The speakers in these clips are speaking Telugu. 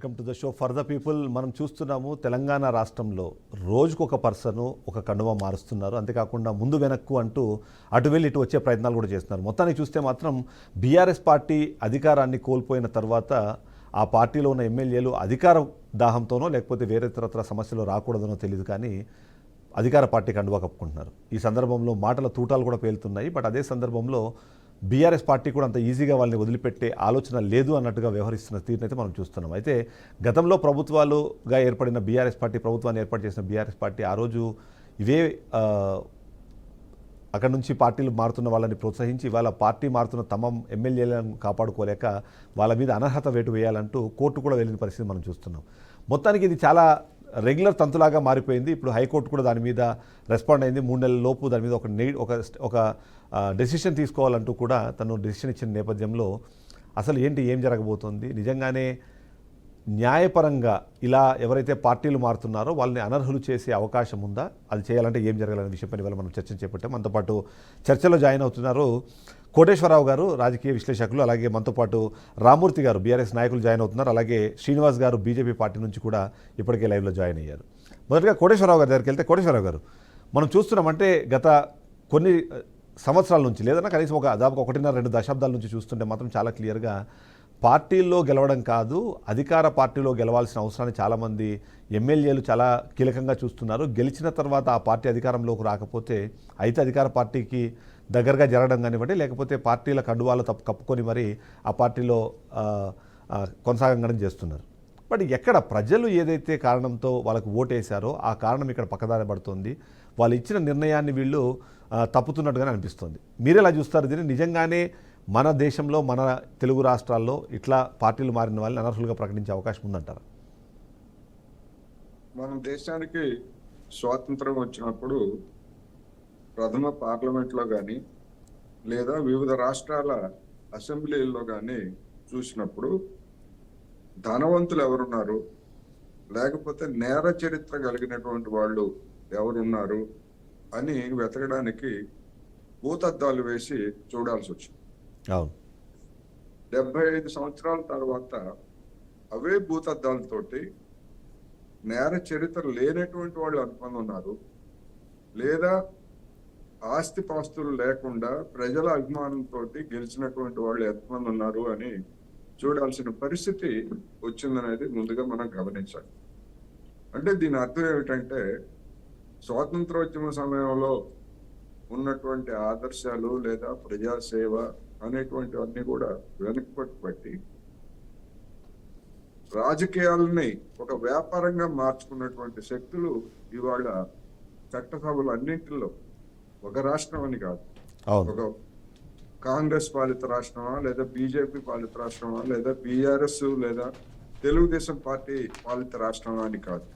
Welcome to the show for the people. మనం చూస్తున్నాము తెలంగాణ రాష్ట్రంలో రోజుకు ఒక పర్సను ఒక కండువా మారుస్తున్నారు. అంతేకాకుండా ముందు వెనక్కు అంటూ అటు వెళ్ళి ఇటు వచ్చే ప్రయత్నాలు కూడా చేస్తున్నారు. మొత్తానికి చూస్తే మాత్రం బీఆర్ఎస్ పార్టీ అధికారాన్ని కోల్పోయిన తర్వాత ఆ పార్టీలో ఉన్న ఎమ్మెల్యేలు అధికార దాహంతోనో లేకపోతే వేరే ఇతరత్ర సమస్యలు రాకూడదనో తెలియదు, కానీ అధికార పార్టీ కండువా కప్పుకుంటున్నారు. ఈ సందర్భంలో మాటల తూటాలు కూడా పేలుతున్నాయి. బట్ అదే సందర్భంలో బీఆర్ఎస్ పార్టీ కూడా అంత ఈజీగా వాళ్ళని వదిలిపెట్టే ఆలోచన లేదు అన్నట్టుగా వ్యవహరిస్తున్న తీరునైతే మనం చూస్తున్నాం. అయితే గతంలో ప్రభుత్వాలుగా ఏర్పడిన బీఆర్ఎస్ పార్టీ, ప్రభుత్వాన్ని ఏర్పాటు చేసిన బీఆర్ఎస్ పార్టీ ఆ రోజు ఇవే అక్కడ నుంచి పార్టీలు మారుతున్న వాళ్ళని ప్రోత్సహించి ఇవాళ పార్టీ మారుతున్న తమ ఎమ్మెల్యేలను కాపాడుకోలేక వాళ్ళ మీద అనర్హత వేటు వేయాలంటూ కోర్టు కూడా వెళ్ళిన పరిస్థితి మనం చూస్తున్నాం. మొత్తానికి ఇది చాలా రెగ్యులర్ తంతులాగా మారిపోయింది. ఇప్పుడు హైకోర్టు కూడా దాని మీద రెస్పాండ్ అయింది. 3 నెలల లోపు దాని మీద ఒక డెసిషన్ తీసుకోవాలంటూ కూడా తను డెసిషన్ ఇచ్చిన నేపథ్యంలో అసలు ఏం జరగబోతోంది, నిజంగానే న్యాయపరంగా ఇలా ఎవరైతే పార్టీలు మారుతున్నారో వాళ్ళని అనర్హులు చేసే అవకాశం ఉందా, అది చేయాలంటే ఏం జరగాలనే విషయంపై ఇవాళ మనం చర్చ చేపట్టాం. మనతో పాటు చర్చలో జాయిన్ అవుతున్నారు కోటేశ్వరరావు గారు, రాజకీయ విశ్లేషకులు, అలాగే మనతో పాటు రామూర్తి గారు, బీఆర్ఎస్ నాయకులు జాయిన్ అవుతున్నారు. అలాగే శ్రీనివాస్ గారు బీజేపీ పార్టీ నుంచి కూడా ఇప్పటికే లైవ్లో జాయిన్ అయ్యారు. మొదటగా కోటేశ్వరరావు గారి దగ్గరికి వెళ్తే, కోటేశ్వరరావు గారు, మనం చూస్తున్నామంటే గత కొన్ని సంవత్సరాల నుంచి లేదన్నా కనీసం దాదాపు 1.5-2 దశాబ్దాల నుంచి చూస్తుంటే మాత్రం చాలా క్లియర్గా పార్టీల్లో గెలవడం కాదు, అధికార పార్టీలో గెలవాల్సిన అవసరాన్ని చాలామంది ఎమ్మెల్యేలు చాలా కీలకంగా చూస్తున్నారు. గెలిచిన తర్వాత ఆ పార్టీ అధికారంలోకి రాకపోతే అయితే అధికార పార్టీకి దగ్గరగా జరగడం కానివ్వండి, లేకపోతే పార్టీల కండువాలు కప్పుకొని మరి ఆ పార్టీలో కొనసాగడం చేస్తున్నారు. బట్ ఎక్కడ ప్రజలు ఏదైతే కారణంతో వాళ్ళకు ఓటేశారో ఆ కారణం ఇక్కడ పక్కదారి పడుతుంది. వాళ్ళు ఇచ్చిన నిర్ణయాన్ని వీళ్ళు తప్పుతున్నట్టుగానే అనిపిస్తుంది. మీరెలా చూస్తారు దీన్ని? నిజంగానే మన దేశంలో, మన తెలుగు రాష్ట్రాల్లో ఇట్లా పార్టీలు మారిన వాళ్ళని అనర్హులుగా ప్రకటించే అవకాశం ఉందంటారా? మన దేశానికి స్వాతంత్రం వచ్చినప్పుడు ప్రథమ పార్లమెంట్లో కానీ లేదా వివిధ రాష్ట్రాల అసెంబ్లీల్లో కానీ చూసినప్పుడు ధనవంతులు ఎవరున్నారు, లేకపోతే నేర చరిత్ర కలిగినటువంటి వాళ్ళు ఎవరున్నారు అని వెతకడానికి భూతద్దాలు వేసి చూడాల్సి వచ్చింది. 75 సంవత్సరాల తర్వాత అవే భూతద్దాలతోటి నేర చరిత్ర లేనటువంటి వాళ్ళు ఎంతమంది ఉన్నారు, లేదా ఆస్తిపాస్తులు లేకుండా ప్రజల అభిమానంతో గెలిచినటువంటి వాళ్ళు ఎంతమంది ఉన్నారు అని చూడాల్సిన పరిస్థితి వచ్చిందనేది ముందుగా మనం గమనించాలి. అంటే దీని అర్థం ఏమిటంటే స్వాతంత్రోద్యమ సమయంలో ఉన్నటువంటి ఆదర్శాలు లేదా ప్రజాసేవ అనేటువంటివన్నీ కూడా వెనక్కి పట్టి రాజకీయాలని ఒక వ్యాపారంగా మార్చుకున్నటువంటి శక్తులు ఇవాళ చట్టసభలు అన్నింటిలో, ఒక రాష్ట్రం అని కాదు, ఒక కాంగ్రెస్ పాలిత రాష్ట్రమా లేదా బీజేపీ పాలిత రాష్ట్రమా లేదా బీఆర్ఎస్ లేదా తెలుగుదేశం పార్టీ పాలిత రాష్ట్రమా అని కాదు,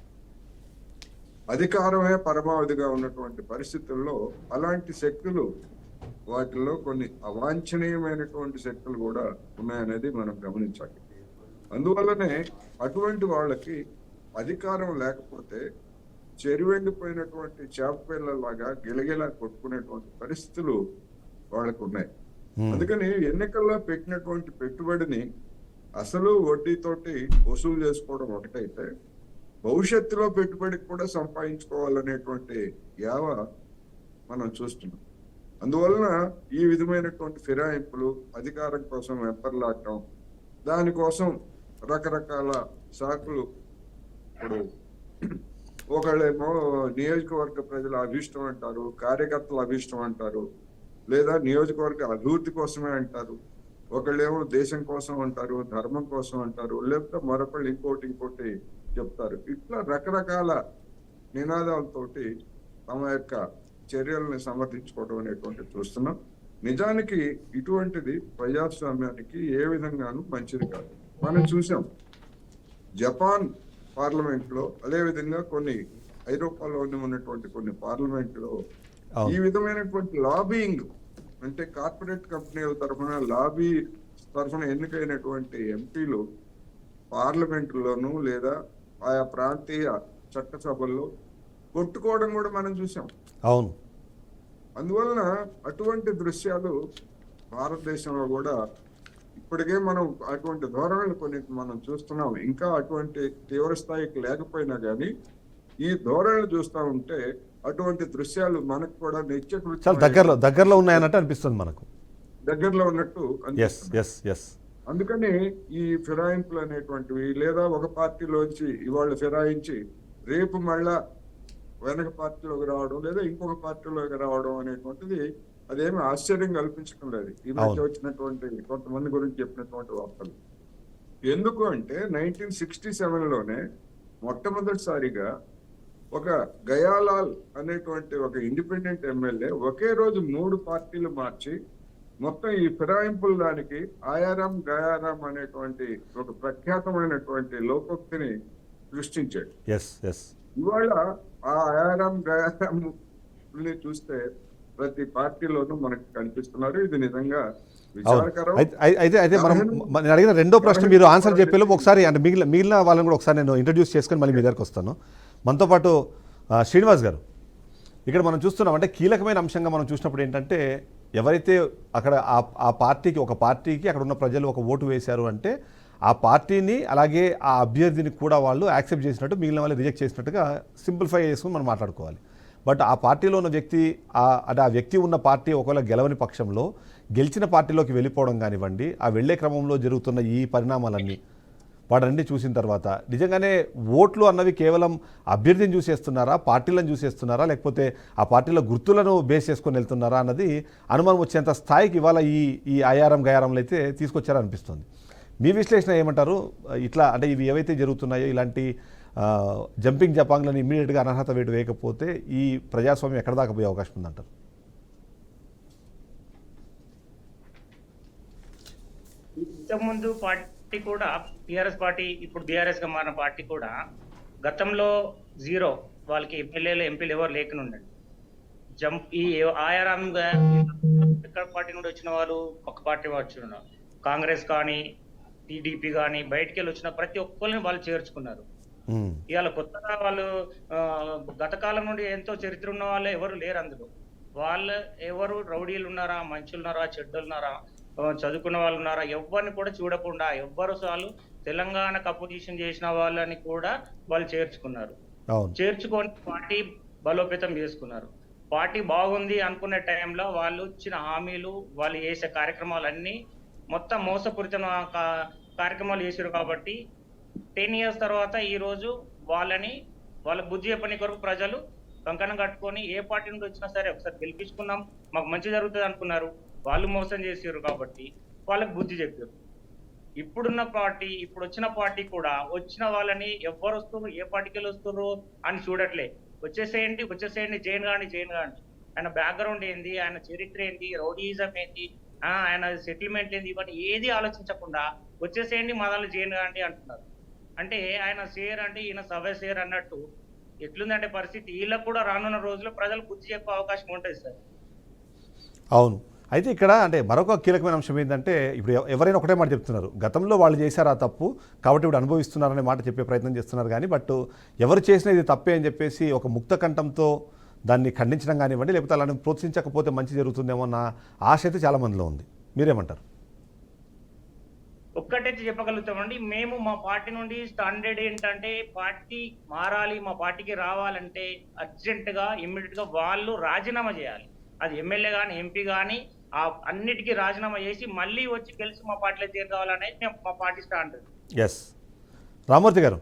అధికారమే పరమావధిగా ఉన్నటువంటి పరిస్థితుల్లో అలాంటి శక్తులు, వాటిల్లో కొన్ని అవాంఛనీయమైనటువంటి శక్తులు కూడా ఉన్నాయనేది మనం గమనించాలి. అందువల్లనే అటువంటి వాళ్ళకి అధికారం లేకపోతే చెరువెండిపోయినటువంటి చేప పిల్లలాగా గిలగిలా కొట్టుకునేటువంటి పరిస్థితులు వాళ్ళకు ఉన్నాయి. అందుకని ఎన్నికల్లో పెట్టినటువంటి పెట్టుబడిని అసలు వడ్డీతోటి వసూలు చేసుకోవడం ఒకటైతే, భవిష్యత్తులో పెట్టుబడికి కూడా సంపాదించుకోవాలనేటువంటి యావ మనం చూస్తున్నాం. అందువలన ఈ విధమైనటువంటి ఫిరాయింపులు, అధికారం కోసం వెంపర్లాడటం, దానికోసం రకరకాల సాకులు. ఇప్పుడు ఒకళ్ళేమో నియోజకవర్గ ప్రజల అభిష్టం అంటారు, కార్యకర్తల అభిష్టం అంటారు, లేదా నియోజకవర్గ అభివృద్ధి కోసమే అంటారు, ఒకళ్ళేమో దేశం కోసం అంటారు, ధర్మం కోసం అంటారు, లేకపోతే మరొకళ్ళు ఇంకోటి చెప్తారు. ఇట్లా రకరకాల నినాదాలతోటి తమ యొక్క చర్యలను సమర్థించుకోవడం అనేటువంటి చూస్తున్నాం. నిజానికి ఇటువంటిది ప్రజాస్వామ్యానికి ఏ విధంగానూ మంచిది కాదు. మనం చూసాం జపాన్ పార్లమెంట్ లో, అదేవిధంగా కొన్ని ఐరోపాలోని ఉన్నటువంటి కొన్ని పార్లమెంట్ లో ఈ విధమైనటువంటి లాబింగ్, అంటే కార్పొరేట్ కంపెనీల తరఫున లాబీ తరఫున ఎన్నికైనటువంటి ఎంపీలు పార్లమెంటులోనూ లేదా ఆయా ప్రాంతీయ చట్టసభల్లో కొట్టుకోవడం కూడా మనం చూసాం. అవును. అందువలన అటువంటి దృశ్యాలు భారతదేశంలో కూడా ఇప్పటికే మనం అటువంటి ధోరణులు కొన్ని మనం చూస్తున్నాం. ఇంకా అటువంటి తీవ్ర స్థాయికి లేకపోయినా కానీ ఈ ధోరణులు చూస్తూ ఉంటే అటువంటి దృశ్యాలు మనకు కూడా చాలా దగ్గరలో ఉన్నాయన్నట్టు అనిపిస్తుంది మనకు. దగ్గరలో ఉన్నట్టు ఎస్ ఎస్ ఎస్. అందుకని ఈ ఫిరాయింపులు అనేటువంటివి, లేదా ఒక పార్టీలోంచి ఇవాళ ఫిరాయించి రేపు మళ్ళా వెనక పార్టీలోకి రావడం, లేదా ఇంకొక పార్టీలోకి రావడం అనేటువంటిది అదేమి ఆశ్చర్యం కల్పించడం లేదు. ఈ మధ్య వచ్చినటువంటి కొంతమంది గురించి చెప్పినటువంటి వార్తలు. ఎందుకు అంటే 1967లోనే మొట్టమొదటిసారిగా ఒక గయాలాల్ అనేటువంటి ఒక ఇండిపెండెంట్ ఎమ్మెల్యే ఒకే రోజు 3 పార్టీలు మార్చి మొత్తం ఈ ఫిరాయింపుల దానికి ఆయారాం గయారాం అనేటువంటి ఒక ప్రఖ్యాతమైనటువంటి లోకోక్తిని సృష్టించాడు. ఇవాళ ఆ ఆయారాం గయారాం చూస్తే ప్రతి పార్టీలోనూ మనకు కనిపిస్తున్నారు. ఇది నిజంగా విచారకరం. అయితే మనం నేను అడిగిన రెండో ప్రశ్న మీరు ఆన్సర్ చెప్పేలోపు ఒకసారి అంటే మిగిలిన వాళ్ళని కూడా ఒకసారి నేను ఇంట్రడ్యూస్ చేసుకొని మళ్ళీ మీ దగ్గరకు వస్తాను. మనతో పాటు శ్రీనివాస్ గారు, ఇక్కడ మనం చూస్తున్నాం అంటే కీలకమైన అంశంగా మనం చూసినప్పుడు ఏంటంటే ఎవరైతే అక్కడ ఆ పార్టీకి ఒక పార్టీకి అక్కడ ఉన్న ప్రజలు ఒక ఓటు వేశారు అంటే ఆ పార్టీని అలాగే ఆ అభ్యర్థిని కూడా వాళ్ళు యాక్సెప్ట్ చేసినట్టు, మిగిలిన వాళ్ళు రిజెక్ట్ చేసినట్టుగా సింప్లిఫై చేసుకుని మనం మాట్లాడుకోవాలి. బట్ ఆ పార్టీలో ఉన్న వ్యక్తి అంటే ఆ వ్యక్తి ఉన్న పార్టీ ఒకవేళ గెలవని పక్షంలో గెలిచిన పార్టీలోకి వెళ్ళిపోవడం కానివ్వండి, ఆ వెళ్లే క్రమంలో జరుగుతున్న ఈ పరిణామాలన్నీ వాటన్నీ చూసిన తర్వాత నిజంగానే ఓట్లు అన్నవి కేవలం అభ్యర్థిని చూసేస్తున్నారా, పార్టీలను చూసేస్తున్నారా, లేకపోతే ఆ పార్టీల గుర్తులను బేస్ చేసుకొని వెళ్తున్నారా అన్నది అనుమానం వచ్చేంత స్థాయికి ఇవాళ ఈ ఆయారం గయారంలో అయితే తీసుకొచ్చారో అనిపిస్తుంది. మీ విశ్లేషణ ఏమంటారు? ఇట్లా అంటే ఇవి ఏవైతే జరుగుతున్నాయో ఇలాంటి జంపింగ్ జపాంగ్లను ఇమ్మీడియట్గా అనర్హత వేటు వేయకపోతే ఈ ప్రజాస్వామ్యం ఎక్కడ దాకా పోయే అవకాశం ఉందంటారు? ఇంతకుముందు పార్టీ కూడా టీఆర్ఎస్ పార్టీ, ఇప్పుడు బీఆర్ఎస్ గా మారిన పార్టీ కూడా గతంలో 0 వాళ్ళకి ఎమ్మెల్యేలు ఎంపీలు ఎవరు లేకుండా ఈ ఆయారంగా ఎక్కడ పార్టీ నుండి వచ్చిన వాళ్ళు ఒక పార్టీ వచ్చిన కాంగ్రెస్ కానీ టీడీపీ కానీ బయటికి వెళ్ళి వచ్చిన ప్రతి ఒక్కరిని వాళ్ళు చేర్చుకున్నారు. ఇవాళ కొత్తగా వాళ్ళు గత కాలం నుండి ఎంతో చరిత్ర ఉన్న వాళ్ళు ఎవరు లేరు అందులో. వాళ్ళు ఎవరు రౌడీలు ఉన్నారా, మంచులు ఉన్నారా, చెడ్డలు ఉన్నారా, చదువుకున్న వాళ్ళు ఉన్నారా, ఎవరిని కూడా చూడకుండా ఎవ్వరు వాళ్ళు తెలంగాణకు అపోజిషన్ చేసిన వాళ్ళని కూడా వాళ్ళు చేర్చుకున్నారు. చేర్చుకొని పార్టీ బలోపేతం చేసుకున్నారు. పార్టీ బాగుంది అనుకునే టైంలో వాళ్ళు ఇచ్చిన హామీలు, వాళ్ళు చేసే కార్యక్రమాలన్నీ మొత్తం మోసపూరిత కార్యక్రమాలు చేశారు. కాబట్టి 10 years తర్వాత ఈ రోజు వాళ్ళ బుద్ధి చెప్పని కొరకు ప్రజలు కంకణం కట్టుకొని ఏ పార్టీ నుండి వచ్చినా సరే ఒకసారి గెలిపించుకున్నాం, మాకు మంచి జరుగుతుంది అనుకున్నారు. వాళ్ళు మోసం చేసారు కాబట్టి వాళ్ళకి బుద్ధి చెప్పారు. ఇప్పుడున్న పార్టీ, ఇప్పుడు వచ్చిన పార్టీ కూడా వచ్చిన వాళ్ళని ఎవరు వస్తున్నారు, ఏ పార్టీకి వస్తున్నారు అని చూడట్లే. వచ్చేసేయండి జైన్ గాండి. ఆయన బ్యాక్గ్రౌండ్ ఏంది, ఆయన చరిత్ర ఏంది, రౌడీయిజం ఏంది, ఆయన సెటిల్మెంట్ ఏంది, ఇవన్నీ ఏది ఆలోచించకుండా వచ్చేసేయండి మదాలు జైన్ గాండి అంటున్నారు. అంటే ఆయన షేర్ అంటే ఈయన సవే షేర్ అన్నట్టు ఎట్లుందంటే పరిస్థితి. వీళ్ళకు కూడా రానున్న రోజుల్లో ప్రజలు బుద్ధి చెప్పే అవకాశం ఉంటుంది సార్. అవును. అయితే ఇక్కడ అంటే మరొక కీలకమైన అంశం ఏంటంటే ఇప్పుడు ఎవరైనా ఒకటే మాట చెప్తున్నారు, గతంలో వాళ్ళు చేశారు ఆ తప్పు కాబట్టి ఇప్పుడు అనుభవిస్తున్నారనే మాట చెప్పే ప్రయత్నం చేస్తున్నారు. కానీ బట్ ఎవరు చేసినా ఇది తప్పే అని చెప్పేసి ఒక ముక్త కంఠంతో దాన్ని ఖండించడం కానివ్వండి, లేకపోతే అలాని ప్రోత్సహించకపోతే మంచి జరుగుతుందేమో అన్న ఆశ అయితే చాలా మందిలో ఉంది. మీరేమంటారు? ఒక్కటైతే చెప్పగలుగుతామండి, మేము మా పార్టీ నుండి స్టాండర్డ్ ఏంటంటే పార్టీ మారాలి, మా పార్టీకి రావాలంటే అర్జెంట్ గా ఇమ్మీడియట్ గా వాళ్ళు రాజీనామా చేయాలి. అది ఎమ్మెల్యే కానీ ఎంపీ కానీ అన్నిటికీ రాజీనామా చేసి మళ్ళీ వచ్చి గెలిచి మా పార్టీలో చేరుకోవాలనేది మేము మా పార్టీ స్టాండర్డ్. ఎస్ రామూర్తి గారు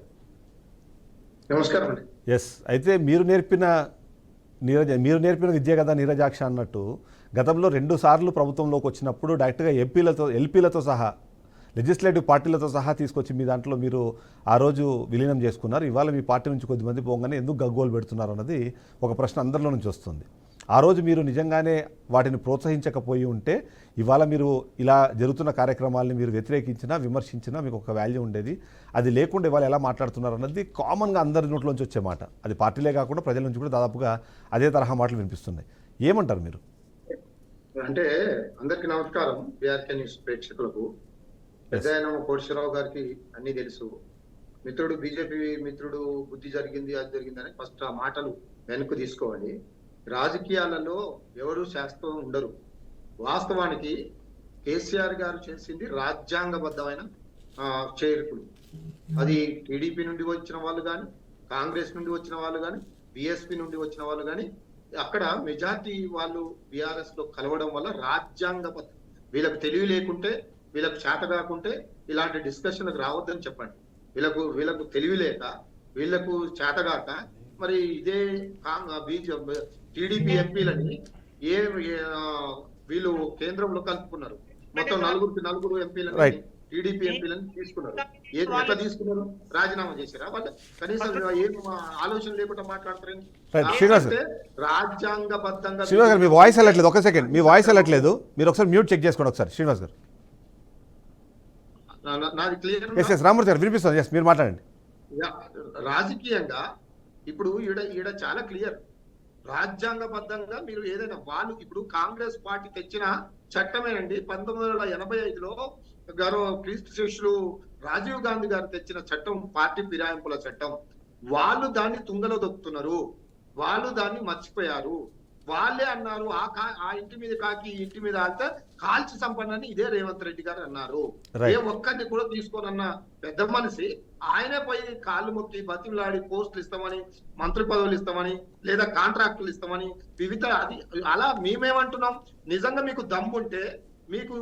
నమస్కారం అండి. ఎస్ అయితే మీరు నేర్పిన విద్య కదా నీరజాక్ష అన్నట్టు గతంలో 2 సార్లు ప్రభుత్వంలోకి వచ్చినప్పుడు డైరెక్ట్గా ఎల్పీలతో సహా లెజిస్లేటివ్ పార్టీలతో సహా తీసుకొచ్చి మీ దాంట్లో మీరు ఆ రోజు విలీనం చేసుకున్నారు. ఇవాళ మీ పార్టీ నుంచి కొద్దిమంది పోగానే ఎందుకు గగ్గోలు పెడుతున్నారు అన్నది ఒక ప్రశ్న అందరిలో నుంచి వస్తుంది. ఆ రోజు మీరు నిజంగానే వాటిని ప్రోత్సహించకపోయి ఉంటే ఇవాళ మీరు ఇలా జరుగుతున్న కార్యక్రమాలని మీరు వ్యతిరేకించినా విమర్శించినా మీకు ఒక వాల్యూ ఉండేది. అది లేకుండా ఇవాళ ఎలా మాట్లాడుతున్నారు అన్నది కామన్గా అందరి నోట్లోంచి వచ్చే మాట. అది పార్టీలే కాకుండా ప్రజల నుంచి కూడా దాదాపుగా అదే తరహా మాటలు వినిపిస్తున్నాయి. ఏమంటారు మీరు? అంటే అందరికీ నమస్కారం. బీఆర్కే న్యూస్ ప్రేక్షకులకు, పెద్ద కోటేశ్వరరావు గారికి అన్ని తెలుసు. మిత్రుడు బీజేపీ మిత్రుడు బుద్ధి జరిగింది అది జరిగిందని ఫస్ట్ ఆ మాటలు వెనక్కు తీసుకోవాలి. రాజకీయాలలో ఎవరు శాస్త్రం ఉండరు. వాస్తవానికి కేసీఆర్ గారు చేసింది రాజ్యాంగబద్ధమైన చేర్పులు. అది టీడీపీ నుండి వచ్చిన వాళ్ళు కానీ, కాంగ్రెస్ నుండి వచ్చిన వాళ్ళు కానీ, బిఎస్పీ నుండి వచ్చిన వాళ్ళు కానీ, అక్కడ మెజార్టీ వాళ్ళు బీఆర్ఎస్ లో కలవడం వల్ల రాజ్యాంగబద్ధ, వీళ్ళకు తెలివి లేకుంటే, వీళ్ళకు చేత కాకుంటే ఇలాంటి డిస్కషన్లకు రావద్దని చెప్పండి. వీళ్ళకు తెలివి లేక, వీళ్ళకు చేతగాక మరి ఇదే టీడీపీ ఎంపీలని వీళ్ళు కేంద్రంలో కలుపుకున్నారు. మొత్తం నలుగురు ఎంపీలని టీడీపీ ఎంపీలను తీసుకున్నారు. ఎట్లా తీసుకున్నారు? రాజీనామా చేశారా? వాళ్ళు కనీసం ఏం ఆలోచన లేకుండా మాట్లాడతారు. రాజ్యాంగబద్ధంగా శ్రీనివాస్ గారు మీ వాయిస్ వెళ్ళట్లేదు, ఒక సెకండ్, మీ వాయిస్ వెళ్ళట్లేదు, మీరు ఒకసారి మ్యూట్ చెక్ చేసుకోండి ఒకసారి. శ్రీనివాస్ గారు నాది క్లియర్. రామూర్తి గారు వినిపిస్తుంది, ఎస్ మీరు మాట్లాడండి. రాజకీయంగా ఇప్పుడు ఈడ చాలా క్లియర్. రాజ్యాంగబద్ధంగా మీరు ఏదైనా వాళ్ళు ఇప్పుడు కాంగ్రెస్ పార్టీ తెచ్చిన చట్టమేనండి. 1985లో క్రీస్తు శిష్యులు రాజీవ్ గాంధీ గారు తెచ్చిన చట్టం, పార్టీ ఫిరాయింపుల చట్టం. వాళ్ళు దాన్ని తుంగలో దొక్కుతున్నారు, వాళ్ళు దాన్ని మర్చిపోయారు. వాళ్ళే అన్నారు ఆ ఇంటి మీద కాకి ఈ ఇంటి మీద ఆడితే కాల్చి సంపన్నని ఇదే రేవంత్ రెడ్డి గారు అన్నారు. ఏ ఒక్కరిని కూడా తీసుకోనన్న పెద్ద మనిషి ఆయనే పోయి కాళ్ళు మొక్కి బతిమలాడి పోస్టులు ఇస్తామని, మంత్రి పదవులు ఇస్తామని, లేదా కాంట్రాక్టులు ఇస్తామని వివిధ అది అలా మేమేమంటున్నాం, నిజంగా మీకు దమ్ముంటే, మీకు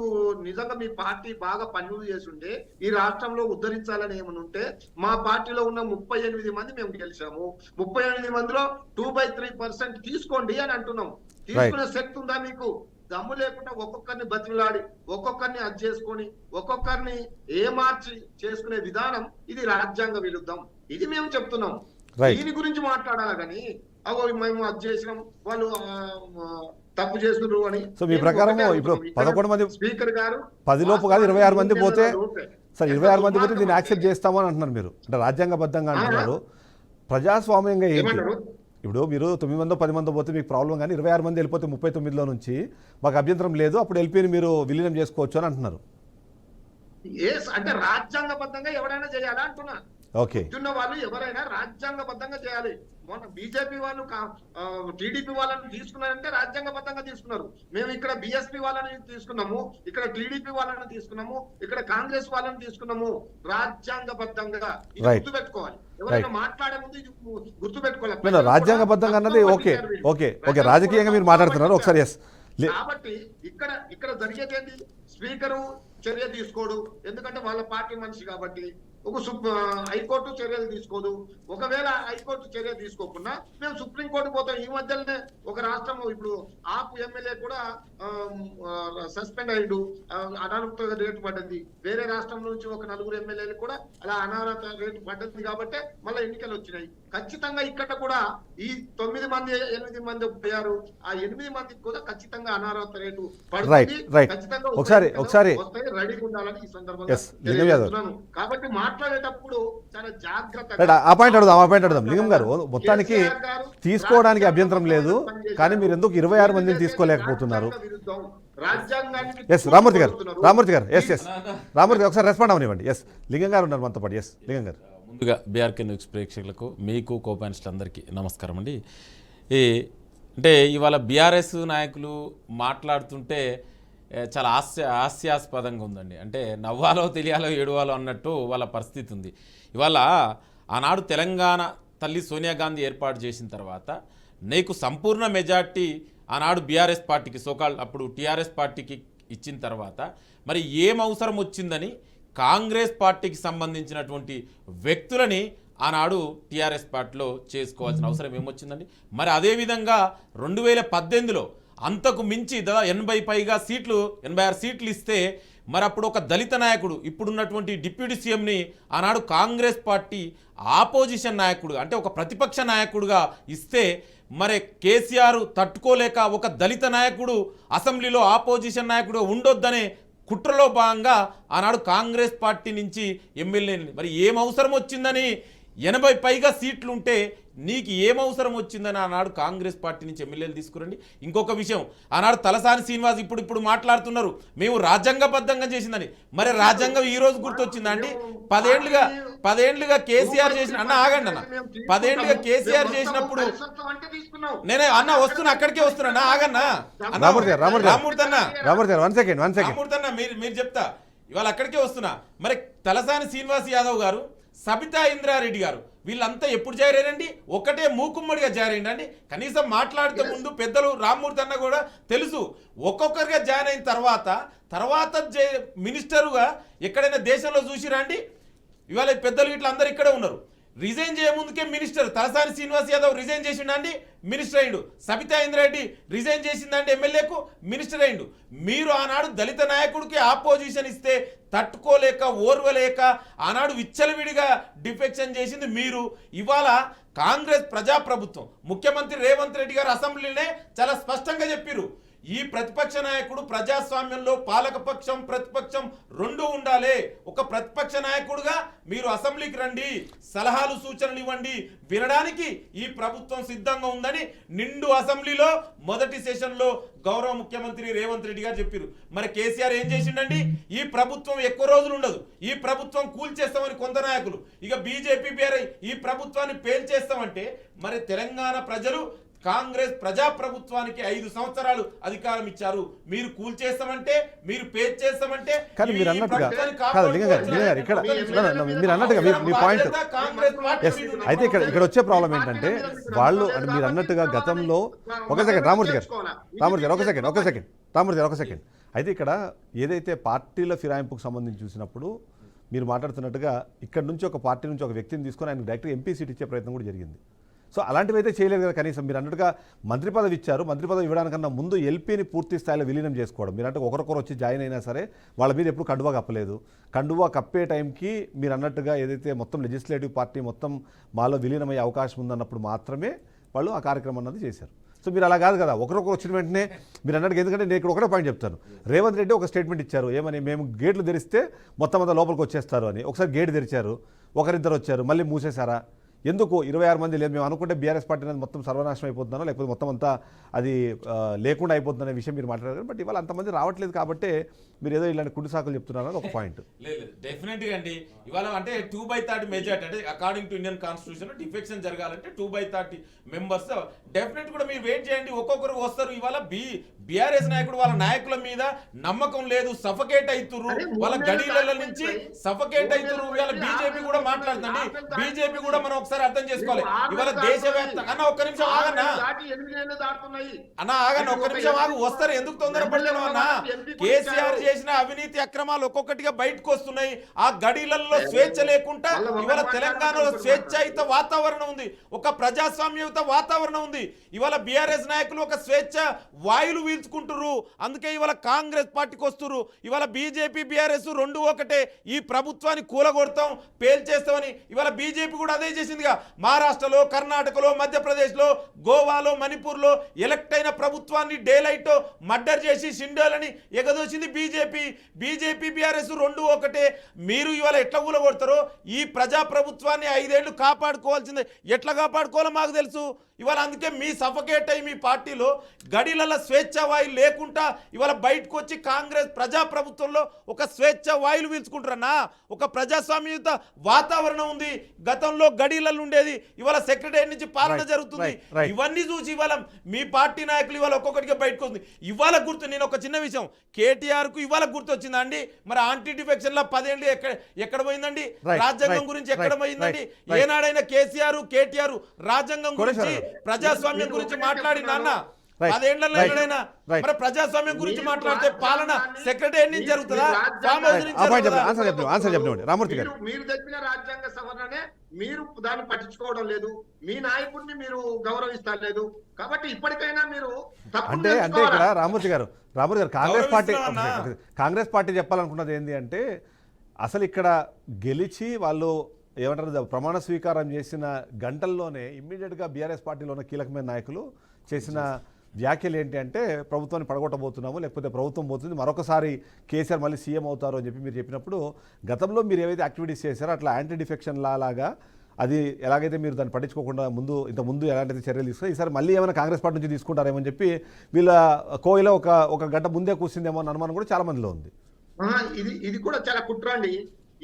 నిజంగా మీ పార్టీ బాగా పనులు చేస్తుంటే, ఈ రాష్ట్రంలో ఉద్ధరించాలని ఏమని ఉంటే, మా పార్టీలో ఉన్న 38 మంది మేము గెలిచాము, 38 మందిలో 2/3% తీసుకోండి అని అంటున్నాం. తీసుకునే శక్తి ఉందా మీకు? దమ్ము లేకుండా ఒక్కొక్కరిని బతిమలాడి, ఒక్కొక్కరిని అది చేసుకొని, ఒక్కొక్కరిని మార్చి చేసుకునే విధానం ఇది రాజ్యాంగ విరుద్ధం. ఇది మేము చెప్తున్నాం. దీని గురించి మాట్లాడాలి కానీ మేము అది చేసినాం, వాళ్ళు తప్పు చేస్తున్నారు అని. సో మీ ప్రకారం ఇప్పుడు 11 మంది స్పీకర్ గారు 10 లోపు కాదు 26 మంది పోతే, సార్ 26 మంది పోతే దీన్ని యాక్సెప్ట్ చేస్తామని అంటున్నారు మీరు, అంటే రాజ్యాంగబద్ధంగా అంటున్నారు. ప్రజాస్వామ్యంగా ఏంటి? ఇప్పుడు మీరు 9 మందో 10 మందో పోతే మీకు ప్రాబ్లం, కానీ 26 మంది వెళ్ళిపోతే 39లో నుంచి మాకు అభ్యంతరం లేదు, అప్పుడు ఎల్పీని మీరు విలీనం చేసుకోవచ్చు అని అంటున్నారు. అంటే రాజ్యాంగబద్ధంగా ఎవరైనా చేయాలా అంటున్నా. ఓకే, వాళ్ళు ఎవరైనా రాజ్యాంగబద్ధంగా చేయాలి. మొన్న బీజేపీ వాళ్ళు టీడీపీ వాళ్ళని తీసుకున్నారంటే రాజ్యాంగబద్ధంగా తీసుకున్నారు. మేము ఇక్కడ బిఎస్పీ వాళ్ళని తీసుకున్నాము, ఇక్కడ టీడీపీ వాళ్ళని తీసుకున్నాము, ఇక్కడ కాంగ్రెస్ వాళ్ళని తీసుకున్నాము. రాజ్యాంగబద్ధంగా గుర్తుపెట్టుకోవాలి. ఎవరైనా మాట్లాడే ముందు ఇది గుర్తుపెట్టుకోవాలి. రాజ్యాంగబద్ధంగా అన్నది ఓకే ఓకే ఓకే, రాజకీయంగా మీరు మాట్లాడుతున్నారు ఒకసారి. ఎస్, కాబట్టి ఇక్కడ జరిగేది ఏంటి? స్పీకరు చర్య తీసుకోడు, ఎందుకంటే వాళ్ళ పార్టీ మనిషి కాబట్టి. హైకోర్టు చర్యలు తీసుకోదు. ఒకవేళ హైకోర్టు చర్య తీసుకోకుండా మేము సుప్రీంకోర్టు పోతాం. ఈ మధ్యలోనే ఒక రాష్ట్రం, ఇప్పుడు ఆపు ఎమ్మెల్యే కూడా సస్పెండ్ అయ్యిండు, అనార్హత రేటు పడ్డది. వేరే రాష్ట్రం నుంచి ఒక 4 ఎమ్మెల్యేలు కూడా అలా అనార్హత రేటు పడ్డది కాబట్టి మళ్ళీ ఎన్నికలు వచ్చినాయి. ఖచ్చితంగా ఇక్కడ కూడా ఈ 9 మంది 8 మంది పోయారు, ఆ 8 మందికి కూడా ఖచ్చితంగా అనార్హత రేటు పడుతుంది. ఖచ్చితంగా రెడీగా ఉండాలని ఈ సందర్భంగా తెలియజేస్తున్నాను. కాబట్టి మాట్లాడేటప్పుడు చాలా జాగ్రత్తగా ఆ పాయింట్ అడుగుదాం. లింగం గారు, మొత్తానికి తీసుకోవడానికి అభ్యంతరం లేదు, కానీ మీరు ఎందుకు 26 మందిని తీసుకోలేకపోతున్నారు? ఎస్ రామూర్తి గారు ఎస్ రామూర్తి గారు ఒకసారి రెస్పాండ్ అవనివ్వండి. ఎస్ లింగం గారు ఉన్నారు మనతో పాటు. ఎస్ లింగం గారు. ముందుగా బీఆర్కే న్యూస్ ప్రేక్షకులకు, మీకు కోపానిస్టులందరికీ నమస్కారం అండి. అంటే ఇవాళ బీఆర్ఎస్ నాయకులు మాట్లాడుతుంటే చాలా హాస్యాస్పదంగా ఉందండి. అంటే నవ్వాలో తెలియాలో ఏడవాలో అన్నట్టు వాళ్ళ పరిస్థితి ఉంది. ఇవాళ ఆనాడు తెలంగాణ తల్లి సోనియా గాంధీ ఏర్పాటు చేసిన తర్వాత నీకు సంపూర్ణ మెజార్టీ ఆనాడు బీఆర్ఎస్ పార్టీకి, సోకాల్ అప్పుడు టీఆర్ఎస్ పార్టీకి ఇచ్చిన తర్వాత మరి ఏం అవసరం వచ్చిందని కాంగ్రెస్ పార్టీకి సంబంధించినటువంటి వ్యక్తులని ఆనాడు టీఆర్ఎస్ పార్టీలో చేసుకోవాల్సిన అవసరం ఏమొచ్చిందండి? మరి అదేవిధంగా 2018లో అంతకు మించి 80 పైగా సీట్లు, 86 సీట్లు ఇస్తే మరి అప్పుడు ఒక దళిత నాయకుడు, ఇప్పుడున్నటువంటి డిప్యూటీ సీఎంని ఆనాడు కాంగ్రెస్ పార్టీ ఆపోజిషన్ నాయకుడు, అంటే ఒక ప్రతిపక్ష నాయకుడుగా ఇస్తే మరి కేసీఆర్ తట్టుకోలేక ఒక దళిత నాయకుడు అసెంబ్లీలో ఆపోజిషన్ నాయకుడు ఉండొద్దనే కుట్రలో భాగంగా ఆనాడు కాంగ్రెస్ పార్టీ నుంచి ఎమ్మెల్యేని మరి ఏం అవసరం వచ్చిందని 80 పైగా సీట్లు ఉంటే నీకు ఏమవసరం వచ్చిందని ఆనాడు కాంగ్రెస్ పార్టీ నుంచి ఎమ్మెల్యేలు తీసుకురండి. ఇంకొక విషయం, ఆనాడు తలసాని శ్రీనివాస్ ఇప్పుడు మాట్లాడుతున్నారు మేము రాజ్యాంగబద్ధంగా చేసిందని. మరి రాజ్యాంగం ఈ రోజు గుర్తొచ్చిందా అండి? 10 ఏళ్లుగా కేసీఆర్ చేసిన అన్న ఆగండి అన్న 10 ఏళ్లుగా కేసీఆర్ చేసినప్పుడు నేనే అన్న వస్తున్నా, అక్కడికే వస్తున్నా ఆగన్నా రామూర్తి అన్న మీరు చెప్తా ఇవాళ అక్కడికే వస్తున్నా. మరి తలసాని శ్రీనివాస్ యాదవ్ గారు, సబితా ఇంద్రారెడ్డి గారు వీళ్ళంతా ఎప్పుడు జారైనండి? ఒకటే మూకుమ్మడిగా జారైండండి. కనీసం మాట్లాడితే ముందు పెద్దలు రామ్మూర్తి అన్న కూడా తెలుసు, ఒక్కొక్కరిగా జాయిన్ అయిన తర్వాత మినిస్టరుగా ఎక్కడైనా దేశంలో చూసిరా అండి? ఇవాళ పెద్దలు ఇట్లా అందరు ఇక్కడే ఉన్నారు. Resign చేయముందుకే minister Talasani Srinivas Yadav resign చేసిండండి, minister అయ్యిండు. సబితా ఇంద్రారెడ్డి రిజైన్ చేసిందండి, ఎమ్మెల్యేకు మినిస్టర్ అయ్యిండు. మీరు ఆనాడు దళిత నాయకుడికి ఆపోజిషన్ ఇస్తే తట్టుకోలేక ఓర్వలేక ఆనాడు విచ్చలవిడిగా డిఫెక్షన్ చేసింది మీరు. ఇవాళ కాంగ్రెస్ ప్రజాప్రభుత్వం ముఖ్యమంత్రి రేవంత్ రెడ్డి గారు అసెంబ్లీనే చాలా స్పష్టంగా చెప్పారు, ఈ ప్రతిపక్ష నాయకుడు ప్రజాస్వామ్యంలో పాలకపక్షం ప్రతిపక్షం రెండు ఉండాలి. ఒక ప్రతిపక్ష నాయకుడుగా మీరు అసెంబ్లీకి రండి, సలహాలు సూచనలు ఇవ్వండి, వినడానికి ఈ ప్రభుత్వం సిద్ధంగా ఉందని నిండు అసెంబ్లీలో మొదటి సెషన్లో గౌరవ ముఖ్యమంత్రి రేవంత్ రెడ్డి గారు చెప్పారు. మరి కేసీఆర్ ఏం చేసిండండి? ఈ ప్రభుత్వం ఎక్కువ రోజులు ఉండదు, ఈ ప్రభుత్వం కూల్చేస్తామని కొంత నాయకులు, ఇక బీజేపీ బీఆర్ఐ ఈ ప్రభుత్వాన్ని పేల్చేస్తామంటే మరి తెలంగాణ ప్రజలు కాంగ్రెస్ ప్రజాప్రభుత్వానికి 5 సంవత్సరాలు అధికారం ఇచ్చారు. మీరు కూల్చేస్తామంటే, మీరు పేజ్ చేస్తామంటే, కానీ మీరు అన్నట్టుగా ఇక్కడ మీరు అన్నట్టుగా మీ పాయింట్ అయితే ఇక్కడ వచ్చే ప్రాబ్లం ఏంటంటే వాళ్ళు అంటే మీరు అన్నట్టుగా గతంలో ఒక సెకండ్ రామూర్తి గారు ఒక సెకండ్ అయితే ఇక్కడ ఏదైతే పార్టీల ఫిరాయింపుకు సంబంధించి చూసినప్పుడు మీరు మాట్లాడుతున్నట్టుగా ఇక్కడ నుంచి ఒక పార్టీ నుంచి ఒక వ్యక్తిని తీసుకొని ఆయన డైరెక్ట్గా ఎంపీ సీట్ ఇచ్చే ప్రయత్నం కూడా జరిగింది. సో అలాంటివి అయితే చేయలేదు కదా. కనీసం మీరు అన్నట్టుగా మంత్రి పదవి ఇచ్చారు, మంత్రి పదవి ఇవ్వడానికన్నా ముందు ఎల్పీని పూర్తి స్థాయిలో విలీనం చేసుకోవడం. మీరు అంటే ఒకరొకరు వచ్చి జాయిన్ అయినా సరే వాళ్ళ మీద ఎప్పుడు కండువా కప్పలేదు. కండువా కప్పే టైంకి మీరు అన్నట్టుగా ఏదైతే మొత్తం లెజిస్లేటివ్ పార్టీ మొత్తం మాలో విలీనమయ్యే అవకాశం ఉందన్నప్పుడు మాత్రమే వాళ్ళు ఆ కార్యక్రమం అన్నది చేశారు. సో మీరు అలా కాదు కదా, ఒకరొకరు వచ్చిన వెంటనే మీరు అన్నట్టుగా. ఎందుకంటే నేను ఇక్కడ ఒకటే పాయింట్ చెప్తాను, రేవంత్ రెడ్డి ఒక స్టేట్మెంట్ ఇచ్చారు, ఏమని మేము గేట్లు తెరిస్తే మొత్తం అంతా లోపలికి వచ్చేస్తారు అని. ఒకసారి గేట్ తెరిచారు, ఒకరిద్దరు వచ్చారు, మళ్ళీ మూసేశారా? ఎందుకు 26 మంది లేదు? మేము అనుకుంటే బీఆర్ఎస్ పార్టీ అనేది మొత్తం సర్వనాశనం అయిపోతుందనో లేకపోతే మొత్తం అంతా అది లేకుండా అయిపోతుందనే విషయం మీరు మాట్లాడారు. బట్ ఇవాళ అంతమంది రావట్లేదు కాబట్టి మీరు ఏదో ఇలాంటి కుడి సాకులు చెప్తున్నారని ఒక పాయింట్. లేదు డెఫినెట్గా అండి. ఇవాళ అంటే 2/30 మెజార్టీ అంటే according to Indian constitution defection జరగాలంటే 2/30 మెంబర్స్ డెఫినెట్ కూడా మీరు వెయిట్ చేయండి, ఒక్కొక్కరు వస్తారు. ఇవాళ బీఆర్ఎస్ నాయకుడు వాళ్ళ నాయకుల మీద నమ్మకం లేదు, సఫకేట్ అవుతురు, వాళ్ళ గడిల నుంచి సఫకేట్ అవుతురు. ఇవాళ బీజేపీ కూడా మాట్లాడుతుంది, బీజేపీ కూడా మనం ఒకసారి అర్థం చేసుకోవాలి. ఇవాళ దేశవ్యాప్తంగా అన్న ఒక్క నిమిషం ఆగన్నా అన్న ఆగన్న ఒక్క నిమిషం ఆగు, వస్తారు ఎందుకు తొందరపడుతున్నావు అన్న? కేసీఆర్ చేసిన అవినీతి అక్రమాలు ఒక్కొక్కటిగా బయటకు వస్తున్నాయి. ఆ గడిలలో స్వేచ్ఛ లేకుండా ఇవాళ తెలంగాణలో స్వేచ్ఛాయుత వాతావరణం ఉంది, ఒక ప్రజాస్వామ్యయుత వాతావరణం ఉంది. ఇవాళ బీఆర్ఎస్ నాయకులు ఒక స్వేచ్ఛ వాయులు పీల్చుకుంటున్నారు. అందుకే ఇవాళ కాంగ్రెస్ పార్టీకి వస్తున్నారు. ఇవాళ బీజేపీ బీఆర్ఎస్ రెండు ఒకటే, ఈ ప్రభుత్వాన్ని కూలగొడతాం పేల్చేస్తామని ఇవాళ బీజేపీ కూడా అదే చేసిందిగా. మహారాష్ట్రలో, కర్ణాటకలో, మధ్యప్రదేశ్లో, గోవాలో, మణిపూర్లో ఎలక్ట్ అయిన ప్రభుత్వాన్ని డేలైట్ మర్డర్ చేసి షిండోలని ఎగదోసింది బీజేపీ బీఆర్ఎస్ రెండు ఒకటే. మీరు ఇవాళ ఎట్లా కూలగొడతారో ఈ ప్రజాప్రభుత్వాన్ని 5 ఏళ్ళు కాపాడుకోవాల్సిందే. ఎట్లా కాపాడుకోవాలో మాకు తెలుసు. ఇవాళ అందుకే మీ సఫకేట్ అయ్యి మీ పార్టీలో గడిలలో స్వేచ్ఛ వాయులు లేకుండా ఇవాళ బయటకు వచ్చి కాంగ్రెస్ ప్రజాప్రభుత్వంలో ఒక స్వేచ్ఛ వాయులు పీల్చుకుంటారన్నా. ఒక ప్రజాస్వామ్యయుత వాతావరణం ఉంది. గతంలో గడిలలో ఉండేది, ఇవాళ సెక్రటరీ నుంచి పాలన జరుగుతుంది. ఇవన్నీ చూసి ఇవాళ మీ పార్టీ నాయకులు ఇవాళ ఒక్కొక్కటిగా బయటకు వస్తుంది. ఇవాళ గుర్తు, నేను ఒక చిన్న విషయం, కేటీఆర్ కు ఇవాళ గుర్తు వచ్చిందా అండి? మరి యాంటీ డిఫెక్షన్ లో 10 ఏళ్ళు ఎక్కడ పోయిందండి? రాజ్యాంగం గురించి ఎక్కడ పోయిందండి? ఏనాడైనా కేటీఆర్ రాజ్యాంగం గురించి ప్రజాస్వామ్యం గురించి మాట్లాడినా అన్న? 10 ఏళ్లలో ఎక్కడైనా మరి ప్రజాస్వామ్యం గురించి మాట్లాడితే పాలన సెక్రటరీ నుంచి జరుగుతుందా? రామూర్తి గారు, మీరు తెచ్చిన రాజ్యాంగ సవరణనే మీరు దాన్ని పట్టించుకోవడం లేదు, మీ నాయకుడిని మీరు గౌరవిస్తలేదు. కాబట్టి ఇప్పటికైనా మీరు అంటే ఇక్కడ రామూర్తి గారు కాంగ్రెస్ పార్టీ చెప్పాలనుకున్నది ఏంటి అంటే, అసలు ఇక్కడ గెలిచి వాళ్ళు ఏమంటారు ప్రమాణ స్వీకారం చేసిన గంటల్లోనే ఇమ్మీడియట్గా బీఆర్ఎస్ పార్టీలో ఉన్న కీలకమైన నాయకులు చేసిన వ్యాఖ్యలు ఏంటి అంటే, ప్రభుత్వాన్ని పడగొట్టబోతున్నాము, లేకపోతే ప్రభుత్వం పోతుంది, మరొకసారి కేసీఆర్ మళ్ళీ సీఎం అవుతారు అని చెప్పి మీరు చెప్పినప్పుడు, గతంలో మీరు ఏవైతే యాక్టివిటీస్ చేశారో అట్లా యాంటీ డిఫెక్షన్ లాగా అది ఎలాగైతే మీరు దాన్ని పట్టించుకోకుండా ఇంతకుముందు ఎలాంటి చర్యలు తీసుకున్నా ఈసారి మళ్ళీ ఏమైనా కాంగ్రెస్ పార్టీ నుంచి తీసుకుంటారేమో అని చెప్పి వీళ్ళ కోయిలో ఒక గంట ముందే కూర్చుందేమో అని అనుమానం కూడా చాలా మందిలో ఉంది. ఇది కూడా చాలా కుట్ర అండి.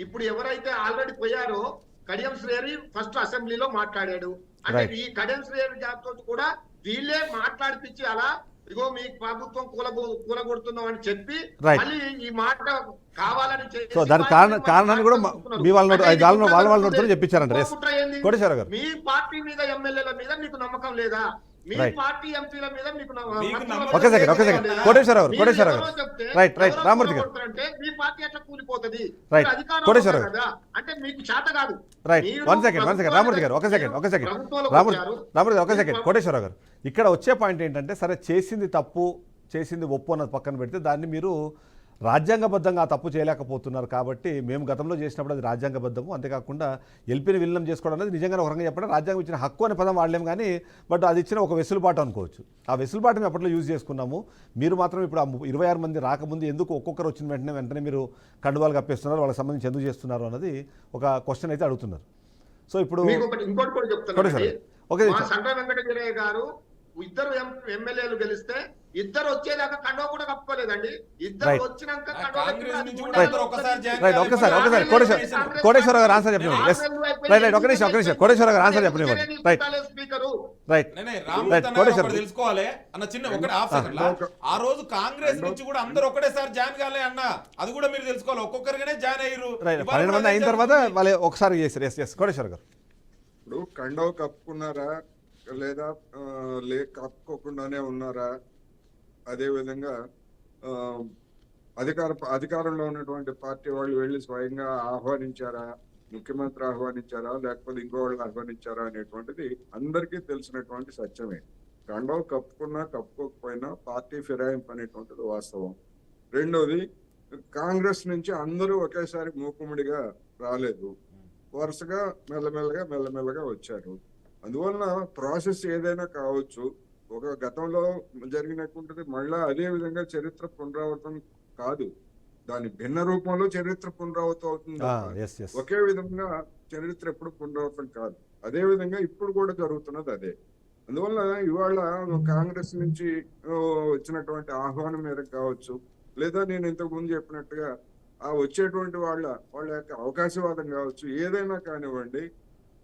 ఇప్పుడు ఎవరైతే ఆల్రెడీ పోయారో కడియం శ్రేయరి ఫస్ట్ అసెంబ్లీలో మాట్లాడాడు అంటే ఈ కడియం శ్రేయరి గారితో కూడా వీళ్ళే మాట్లాడిపించి అలా ఇగో మీ ప్రభుత్వం కూలగొడుతున్నాం అని చెప్పి మళ్ళీ ఈ మాట కావాలని సో దాని కారణాన్ని కూడా మీ వాళ్ళ చెప్పించారంట. కోటేశ్వర గారు, మీ పార్టీ మీద ఎమ్మెల్యేల మీద మీకు నమ్మకం లేదా? మీ పార్టీ ఎంపీల మీద మీకు ఒక సెకండ్ కోటేశ్వర గారు రైట్ రామూర్తి గారు మీ పార్టీ అట్లా కూలిపోతుంది రైట్ కోటేశ్వర గారు అంటే మీకు చేత కాదు. రైట్ వన్ సెకండ్ రామూర్తి గారు ఒక సెకండ్ రామూర్తి గారు ఒక సెకండ్ కోటేశ్వర గారు ఇక్కడ వచ్చే పాయింట్ ఏంటంటే సరే చేసింది తప్పు చేసింది ఒప్పు అన్నది పక్కన పెడితే దాన్ని మీరు రాజ్యాంగబద్ధంగా ఆ తప్పు చేయలేకపోతున్నారు కాబట్టి మేము గతంలో చేసినప్పుడు అది రాజ్యాంగబద్ధము, అంతేకాకుండా ఎల్పీని విలీనం చేసుకోవడం అనేది నిజంగా ఒక రకంగా చెప్పడం రాజ్యాంగం ఇచ్చిన హక్కు అనే పదం వాడలేము కానీ బట్ అది ఇచ్చిన ఒక వెసులుబాటు అనుకోవచ్చు. ఆ వెసులుబాటు మేము అప్పట్లో యూజ్ చేసుకున్నాము. మీరు మాత్రం ఇప్పుడు ఆ 26 మంది రాకముందు ఎందుకు ఒక్కొక్కరు వచ్చిన వెంటనే మీరు కండువాలు కప్పేస్తున్నారు, వాళ్ళకి సంబంధించి ఎందుకు చేస్తున్నారు అన్నది ఒక క్వశ్చన్ అయితే అడుగుతున్నారు. సో ఇప్పుడు ఇంకోటి కూడా చెప్తాను. సండ్ర వెంకటగిరయ్య గారు ఇద్దరు ఎమ్మెల్యేలు గెలిస్తే ఇద్దరు వచ్చేదాకా కండవ కూడా కప్పుకోలేదండి. ఇద్దరు వచ్చినాక కోటేశ్వర గారు ఆన్సర్ చెప్పండి. ఒక నిమిషం కోటేశ్వర గారు ఆన్సర్ చెప్పండి. తెలుసుకోవాలి అన్న చిన్న ఒకటి హాఫ్ సెకండ్. ఆ రోజు కాంగ్రెస్ నుంచి కూడా అందరూ ఒకటేసారి జాయిన్ కాలే అన్న, అది కూడా మీరు తెలుసుకోవాలి. ఒక్కొక్కరిగానే జాయిన్ అయ్యారు. 12 మంది అయిన తర్వాత వాళ్ళు ఒకసారి చేశారు. కోటేశ్వర గారు ఇప్పుడు కండవ కప్పుకున్నారా లేదా కప్పుకోకుండానే ఉన్నారా? అదేవిధంగా అధికారంలో ఉన్నటువంటి పార్టీ వాళ్ళు వెళ్ళి స్వయంగా ఆహ్వానించారా, ముఖ్యమంత్రి ఆహ్వానించారా, లేకపోతే ఇంకో వాళ్ళు ఆహ్వానించారా అనేటువంటిది అందరికీ తెలిసినటువంటి సత్యమే. కండవ కప్పుకున్నా కప్పుకోకపోయినా పార్టీ ఫిరాయింపు అనేటువంటిది వాస్తవం. రెండోది, కాంగ్రెస్ నుంచి అందరూ ఒకేసారి మూకుముడిగా రాలేదు, వరుసగా మెల్లమెల్లగా వచ్చారు. అందువలన ప్రాసెస్ ఏదైనా కావచ్చు. ఒక గతంలో జరిగినటువంటిది మళ్ళా అదే విధంగా చరిత్ర పునరావృతం కాదు, దాని భిన్న రూపంలో చరిత్ర పునరావృతం అవుతుంది. ఒకే విధంగా చరిత్ర ఎప్పుడు పునరావృతం కాదు. అదే విధంగా ఇప్పుడు కూడా జరుగుతున్నది అదే. అందువల్ల ఇవాళ కాంగ్రెస్ నుంచి వచ్చినటువంటి ఆహ్వానం మేరకు కావచ్చు, లేదా నేను ఇంతకు ముందు చెప్పినట్టుగా ఆ వచ్చేటువంటి వాళ్ళ యొక్క అవకాశవాదం కావచ్చు, ఏదైనా కానివ్వండి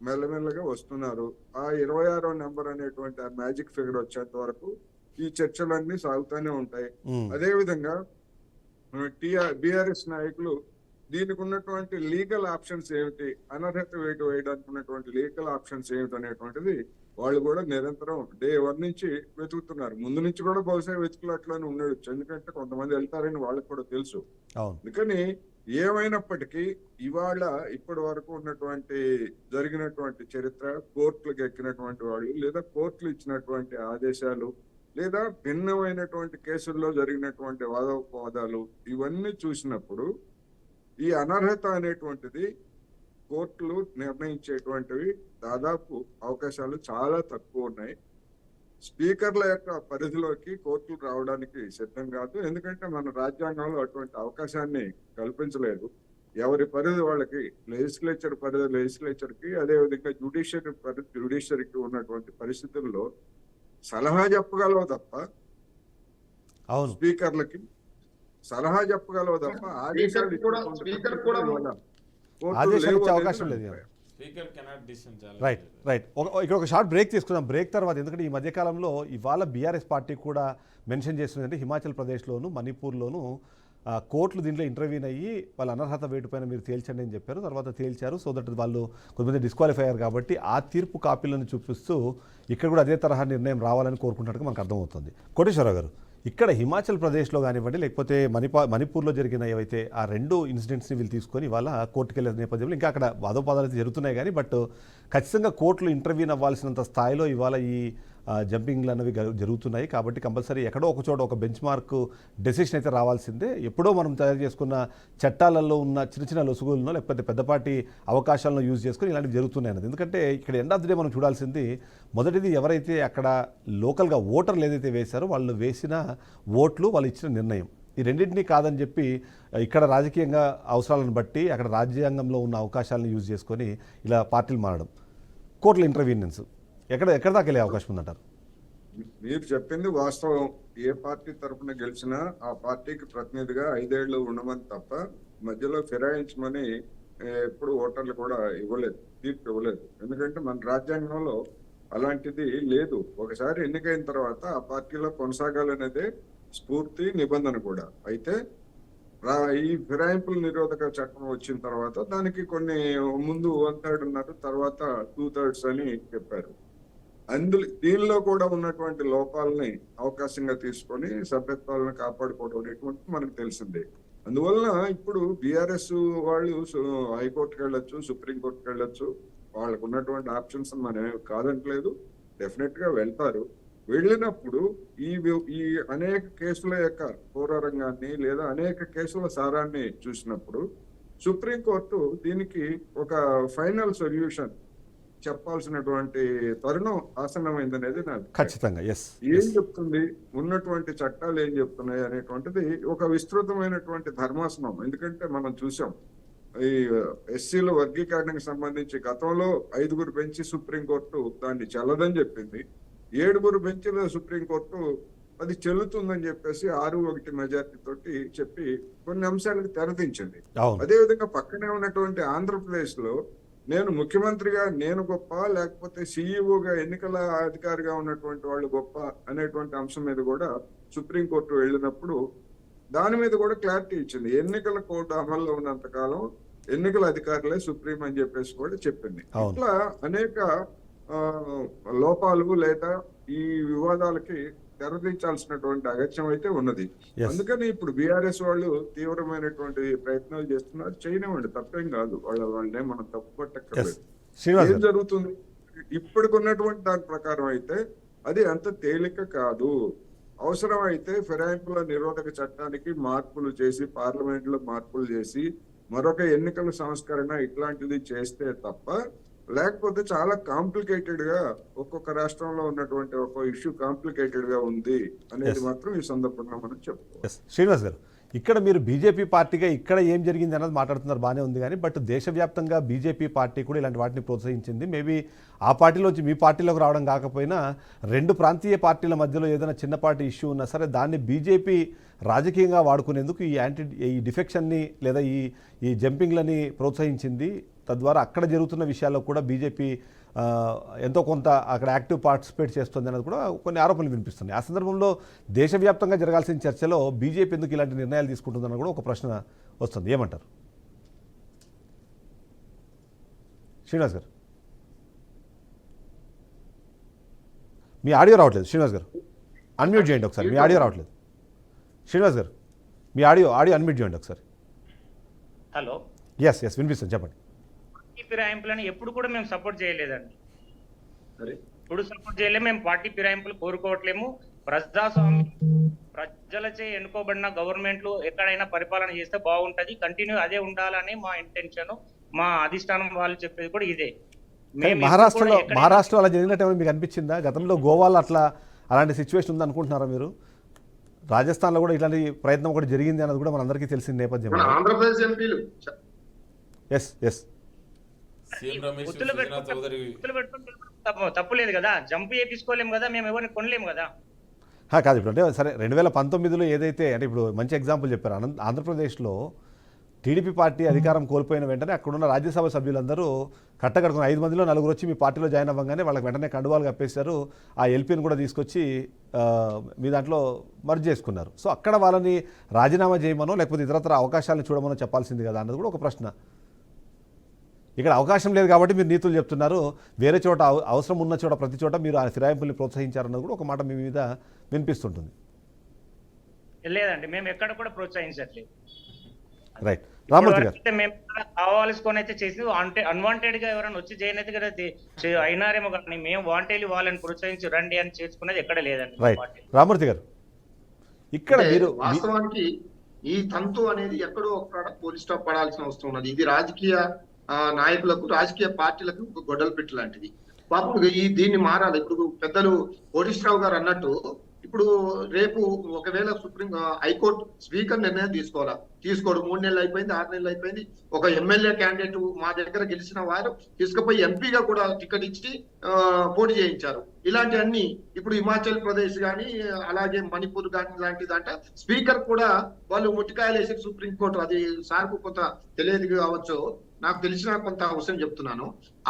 మెల్లమెల్లగా వస్తున్నారు. ఆ 26వ నెంబర్ అనేటువంటి ఆ మ్యాజిక్ ఫిగర్ వచ్చేంత వరకు ఈ చర్చలన్నీ సాగుతూనే ఉంటాయి. అదే విధంగా బీఆర్ఎస్ నాయకులు దీనికి ఉన్నటువంటి లీగల్ ఆప్షన్స్ ఏమిటి, అనర్హత వేయడానికి ఉన్నటువంటి లీగల్ ఆప్షన్స్ ఏమిటి అనేటువంటిది వాళ్ళు కూడా నిరంతరం డే 1 నుంచి వెతుకుతున్నారు. ముందు నుంచి కూడా బహుశా వెతుకులట్లని ఉండొచ్చు, ఎందుకంటే కొంతమంది వెళ్తారని వాళ్ళకి కూడా తెలుసు. అందుకని ఏమైనప్పటికీ ఇవాళ ఇప్పటి వరకు ఉన్నటువంటి జరిగినటువంటి చరిత్ర, కోర్టులకు ఎక్కినటువంటి వాళ్ళు లేదా కోర్టులు ఇచ్చినటువంటి ఆదేశాలు లేదా భిన్నమైనటువంటి కేసుల్లో జరిగినటువంటి వాదోపవాదాలు ఇవన్నీ చూసినప్పుడు ఈ అనర్హత అనేటువంటిది కోర్టులు నిర్ణయించేటువంటివి దాదాపు అవకాశాలు చాలా తక్కువ ఉన్నాయి. స్పీకర్ల యొక్క పరిధిలోకి కోర్టులు రావడానికి సిద్ధం కాదు, ఎందుకంటే మన రాజ్యాంగంలో అటువంటి అవకాశాన్ని కల్పించలేదు. ఎవరి పరిధి వాళ్ళకి, లెజిస్లేచర్ పరిధి లెజిస్లేచర్కి, అదేవిధంగా జ్యుడిషియరీ పరిధి జ్యుడిషియరీకి ఉన్నటువంటి పరిస్థితుల్లో సలహా చెప్పగలవు తప్ప స్పీకర్లకి సలహా చెప్పగలవు తప్ప ఆదేశాలు ఇచ్చే అవకాశం లేదు. రైట్ ఇక్కడ ఒక షార్ట్ బ్రేక్ తీసుకుందాం. బ్రేక్ తర్వాత, ఎందుకంటే ఈ మధ్యకాలంలో ఇవాళ బీఆర్ఎస్ పార్టీ కూడా మెన్షన్ చేస్తుందంటే హిమాచల్ ప్రదేశ్లోను మణిపూర్లోను కోర్టులు దీంట్లో ఇంటర్వ్యూన్ అయ్యి వాళ్ళ అనర్హత వేటు పైన మీరు తేల్చండి అని చెప్పారు. తర్వాత తేల్చారు. సో దట్ వాళ్ళు కొంతమంది డిస్క్వాలిఫై అయ్యారు కాబట్టి ఆ తీర్పు కాపీలను చూపిస్తూ ఇక్కడ కూడా అదే తరహా నిర్ణయం రావాలని కోరుకుంటున్నట్టుగా మనకు అర్థమవుతుంది. కోటేశ్వరరావు గారు, ఇక్కడ హిమాచల్ ప్రదేశ్లో కానివ్వండి లేకపోతే మణిపూర్లో జరిగిన ఏవైతే ఆ 2 ఇన్సిడెంట్స్ని వీళ్ళు తీసుకొని ఇవాళ కోర్టుకు వెళ్ళే నేపథ్యంలో ఇంకా అక్కడ వాదోపాదాలు అయితే జరుగుతున్నాయి కానీ బట్ ఖచ్చితంగా కోర్టులు ఇంటర్వ్యూన్ అవ్వాల్సినంత స్థాయిలో ఇవాళ ఈ జంపింగ్లు అన్నవి జరుగుతున్నాయి. కాబట్టి కంపల్సరీ ఎక్కడో ఒక చోట ఒక బెంచ్ మార్క్ డెసిషన్ అయితే రావాల్సిందే. ఎప్పుడో మనం తయారు చేసుకున్న చట్టాలలో ఉన్న చిన్న లొసుగులను లేకపోతే పెద్దపాటి అవకాశాలను యూజ్ చేసుకుని ఇలాంటివి జరుగుతున్నాయి అన్నది. ఎందుకంటే ఇక్కడ ఎండ్ ఆఫ్ ది డే మనం చూడాల్సింది మొదటిది ఎవరైతే అక్కడ లోకల్గా ఓటర్లు ఏదైతే వేశారో వాళ్ళు వేసిన ఓట్లు, వాళ్ళు ఇచ్చిన నిర్ణయం. ఈ రెండింటినీ కాదని చెప్పి ఇక్కడ రాజకీయంగా అవసరాలను బట్టి అక్కడ రాజ్యాంగంలో ఉన్న అవకాశాలను యూజ్ చేసుకొని ఇలా పార్టీలు మారడం, కోర్టుల ఇంటర్వీనియన్స్ ఎక్కడ దాకా వెళ్ళే అవకాశం ఉందంటారు? మీరు చెప్పింది వాస్తవం. ఏ పార్టీ తరఫున గెలిచినా ఆ పార్టీకి ప్రతినిధిగా 5 ఏళ్ళు ఉండమని తప్ప మధ్యలో ఫిరాయించమని ఎప్పుడు ఓటర్లు కూడా ఇవ్వలేదు, తీర్పు ఇవ్వలేదు. ఎందుకంటే మన రాజ్యాంగంలో అలాంటిది లేదు. ఒకసారి ఎన్నికైన తర్వాత ఆ పార్టీలో కొనసాగాలనేదే స్ఫూర్తి, నిబంధన కూడా. అయితే ఈ ఫిరాయింపుల నిరోధక చట్టం వచ్చిన తర్వాత దానికి కొన్ని ముందు 1/3 ఉన్నారు, తర్వాత 2/3 అని చెప్పారు. దీనిలో కూడా ఉన్నటువంటి లోపాలని అవకాశంగా తీసుకొని సభ్యత్వాలను కాపాడుకోవడం అనేటువంటి మనకు తెలిసిందే. అందువలన ఇప్పుడు బీఆర్ఎస్ వాళ్ళు హైకోర్టుకి వెళ్ళొచ్చు, సుప్రీంకోర్టుకి వెళ్ళొచ్చు, వాళ్ళకు ఉన్నటువంటి ఆప్షన్స్ మనం కాదంటలేదు, డెఫినెట్ గా వెళ్తారు. వెళ్ళినప్పుడు ఈ అనేక కేసుల యొక్క పూర్వరంగాన్ని లేదా అనేక కేసుల సారాన్ని చూసినప్పుడు సుప్రీంకోర్టు దీనికి ఒక ఫైనల్ సొల్యూషన్ చెప్పాల్సినటువంటి తరుణం ఆసన్నమైందనేది నాకు ఖచ్చితంగా. ఏం చెప్తుంది, ఉన్నటువంటి చట్టాలు ఏం చెప్తున్నాయి అనేటువంటిది ఒక విస్తృతమైనటువంటి ధర్మాసనం. ఎందుకంటే మనం చూసాం ఈ ఎస్సీల వర్గీకరణకు సంబంధించి గతంలో 5 బెంచి సుప్రీంకోర్టు దాన్ని చెల్లదని చెప్పింది. 7 బెంచీల సుప్రీంకోర్టు అది చెల్లుతుందని చెప్పేసి 6-1 మెజార్టీ తోటి చెప్పి కొన్ని అంశాలకు తెరదించింది. అదేవిధంగా పక్కనే ఉన్నటువంటి ఆంధ్రప్రదేశ్ లో నేను ముఖ్యమంత్రిగా నేను గొప్ప, లేకపోతే సీఈఓగా ఎన్నికల అధికారిగా ఉన్నటువంటి వాళ్ళు గొప్ప అనేటువంటి అంశం మీద కూడా సుప్రీంకోర్టు వెళ్ళినప్పుడు దాని మీద కూడా క్లారిటీ ఇచ్చింది. ఎన్నికల కోడ్ అమల్లో ఉన్నంత కాలం ఎన్నికల అధికారులే సుప్రీం అని చెప్పేసి కూడా చెప్పింది. ఇట్లా అనేక లోపాలు లేదా ఈ వివాదాలకి తెరదించాల్సినటువంటి అగత్యం అయితే ఉన్నది. అందుకని ఇప్పుడు బీఆర్ఎస్ వాళ్ళు తీవ్రమైనటువంటి ప్రయత్నాలు చేస్తున్నారు. చేయనివ్వండి, తప్పేం కాదు, వాళ్ళనే మనం తప్పు పట్టక్కర్లేదు. ఏం జరుగుతుంది ఇప్పటికున్నటువంటి దాని ప్రకారం అయితే అది అంత తేలిక కాదు. అవసరమైతే ఫిరాయింపుల నిరోధక చట్టానికి మార్పులు చేసి, పార్లమెంట్ లో మార్పులు చేసి, మరొక ఎన్నికల సంస్కరణ ఇట్లాంటిది చేస్తే తప్ప, లేకపోతే చాలా కాంప్లికేటెడ్ గా ఒక్కొక్క రాష్ట్రంలో ఉన్నటువంటి ఒక ఇష్యూ కాంప్లికేటెడ్ గా ఉంది అనేది మాత్రం ఈ సందర్భంగా మనం చెప్పుకోవాలి. శ్రీనివాస్ గారు, ఇక్కడ మీరు బీజేపీ పార్టీగా ఇక్కడ ఏం జరిగింది అన్నది మాట్లాడుతున్నారు, బాగానే ఉంది. కానీ బట్ దేశవ్యాప్తంగా బీజేపీ పార్టీ కూడా ఇలాంటి వాటిని ప్రోత్సహించింది. మేబీ ఆ పార్టీలోంచి మీ పార్టీలోకి రావడం కాకపోయినా 2 ప్రాంతీయ పార్టీల మధ్యలో ఏదైనా చిన్నపాటి ఇష్యూ ఉన్నా సరే దాన్ని బీజేపీ రాజకీయంగా వాడుకునేందుకు ఈ డిఫెక్షన్ని లేదా ఈ జంపింగ్లని ప్రోత్సహించింది. తద్వారా అక్కడ జరుగుతున్న విషయాల్లో కూడా బీజేపీ ఎంతో కొంత అక్కడ యాక్టివ్ పార్టిసిపేట్ చేస్తుంది అనేది కూడా కొన్ని ఆరోపణలు వినిపిస్తున్నాయి. ఆ సందర్భంలో దేశవ్యాప్తంగా జరగాల్సిన చర్చలో బీజేపీ ఎందుకు ఇలాంటి నిర్ణయాలు తీసుకుంటుందని కూడా ఒక ప్రశ్న వస్తుంది. ఏమంటారు శ్రీనివాస్ గారు? మీ ఆడియో రావట్లేదు శ్రీనివాస్ గారు, అన్మ్యూట్ చేయండి ఒకసారి. మీ ఆడియో రావట్లేదు శ్రీనివాస్ గారు, మీ ఆడియో అన్మ్యూట్ చేయండి ఒకసారి. హలో, ఎస్ వినిపిస్తుంది, చెప్పండి. ఫిరాయింపులను ఎప్పుడు కూడా మేము సపోర్ట్ చేయలేదండి. ఇప్పుడు సపోర్ట్ చేయలేము, మేము పార్టీ ఫిరాయింపులు కోరుకోవట్లేము. ప్రజాస్వామ్యం ప్రజలచే ఎన్నుకోబడిన గవర్నమెంట్లు ఎక్కడైనా పరిపాలన చేస్తే బాగుంటది, కంటిన్యూ అదే ఉండాలని మా ఇంటెన్షన్. మా అధిష్టానం వాళ్ళు చెప్పేది కూడా ఇదే. మహారాష్ట్ర అలా జరిగినట్టు మీకు అనిపించిందా? గతంలో గోవాలో అలాంటి సిచ్యువేషన్ ఉంది అనుకుంటున్నారా మీరు? రాజస్థాన్లో కూడా ఇట్లాంటి ప్రయత్నం కూడా జరిగింది అన్నది కూడా మనందరికీ తెలిసిన నేపథ్యం. ఆంధ్రప్రదేశ్ ఎంపీలు ఎస్ తప్పులేదు కదా, జంప్ చేయించుకోలేము కదా, మేము ఎవరిని కొనలేము కదా. కాదు, ఇప్పుడు అంటే సరే 2019లో ఏదైతే అంటే ఇప్పుడు మంచి ఎగ్జాంపుల్ చెప్పారు. ఆంధ్రప్రదేశ్లో టీడీపీ పార్టీ అధికారం కోల్పోయిన వెంటనే అక్కడున్న రాజ్యసభ సభ్యులందరూ కట్టకడుకుని 5 మందిలో 4 వచ్చి మీ పార్టీలో జాయిన్ అవ్వగానే వాళ్ళకి వెంటనే కండువాలు కప్పేశారు. ఆ ఎల్పీని కూడా తీసుకొచ్చి మీ దాంట్లో మర్జ్ చేసుకున్నారు. సో అక్కడ వాళ్ళని రాజీనామా చేయమనో లేకపోతే ఇతరత్ర అవకాశాలను చూడమనో చెప్పాల్సింది కదా అన్నది కూడా ఒక ప్రశ్న. ఇక్కడ అవకాశం లేదు కాబట్టి మీరు నీతులు చెప్తున్నారు, వేరే చోట అవసరం ఉన్న చోట ప్రతి చోట మీరు ఆ ఫిరాయింపుల్ని ప్రోత్సహించారన్నది కూడా ఒక మాట మీ మీద వినిపిస్తుంటుంది. లేదండి, మేము ఎక్కడ కూడా ప్రోత్సహించట్లేదు. రైట్, రామూర్తి గారు, మేము కావాల్సుకొని అయితే చేసి అన్వాంటెడ్ గా ఎవరైనా వచ్చి చేయను అయితే కదా అయినారేమో, కానీ మేము వాంటెడ్లీ వాళ్ళని ప్రోత్సహించి రండి అని చేసుకునేది ఎక్కడ లేదండి. రైట్, రామూర్తి గారు, ఇక్కడ మీరు వాస్తవానికి ఈ తంతు అనేది ఎక్కడో ఒక్కడ పోలీస్ స్టాప్ పడాల్సిన అవసరం ఉన్నది. ఇది రాజకీయ నాయకులకు, రాజకీయ పార్టీలకు గొడ్డలు పెట్టి లాంటిది. పాపం దీన్ని మారాలి. ఇప్పుడు పెద్దలు కోటేశ్వరరావు గారు అన్నట్టు ఇప్పుడు రేపు ఒకవేళ హైకోర్టు స్పీకర్ నిర్ణయం తీసుకోడు 3 నెలలు అయిపోయింది, 6 నెలలు అయిపోయింది. ఒక ఎమ్మెల్యే క్యాండిడేట్ మా దగ్గర గెలిచిన వారు తీసుకుపోయి ఎంపీగా కూడా టికెట్ ఇచ్చి పోటీ చేయించారు. ఇలాంటివన్నీ ఇప్పుడు హిమాచల్ ప్రదేశ్ కానీ అలాగే మణిపూర్ కానీ ఇలాంటి దాంట్లో స్పీకర్ కూడా వాళ్ళు ముట్టికాయలు వేసి సుప్రీంకోర్టు, అది సార్కు కొంత తెలియదు కావచ్చు, నాకు తెలిసిన కొంత అవసరం చెప్తున్నాను.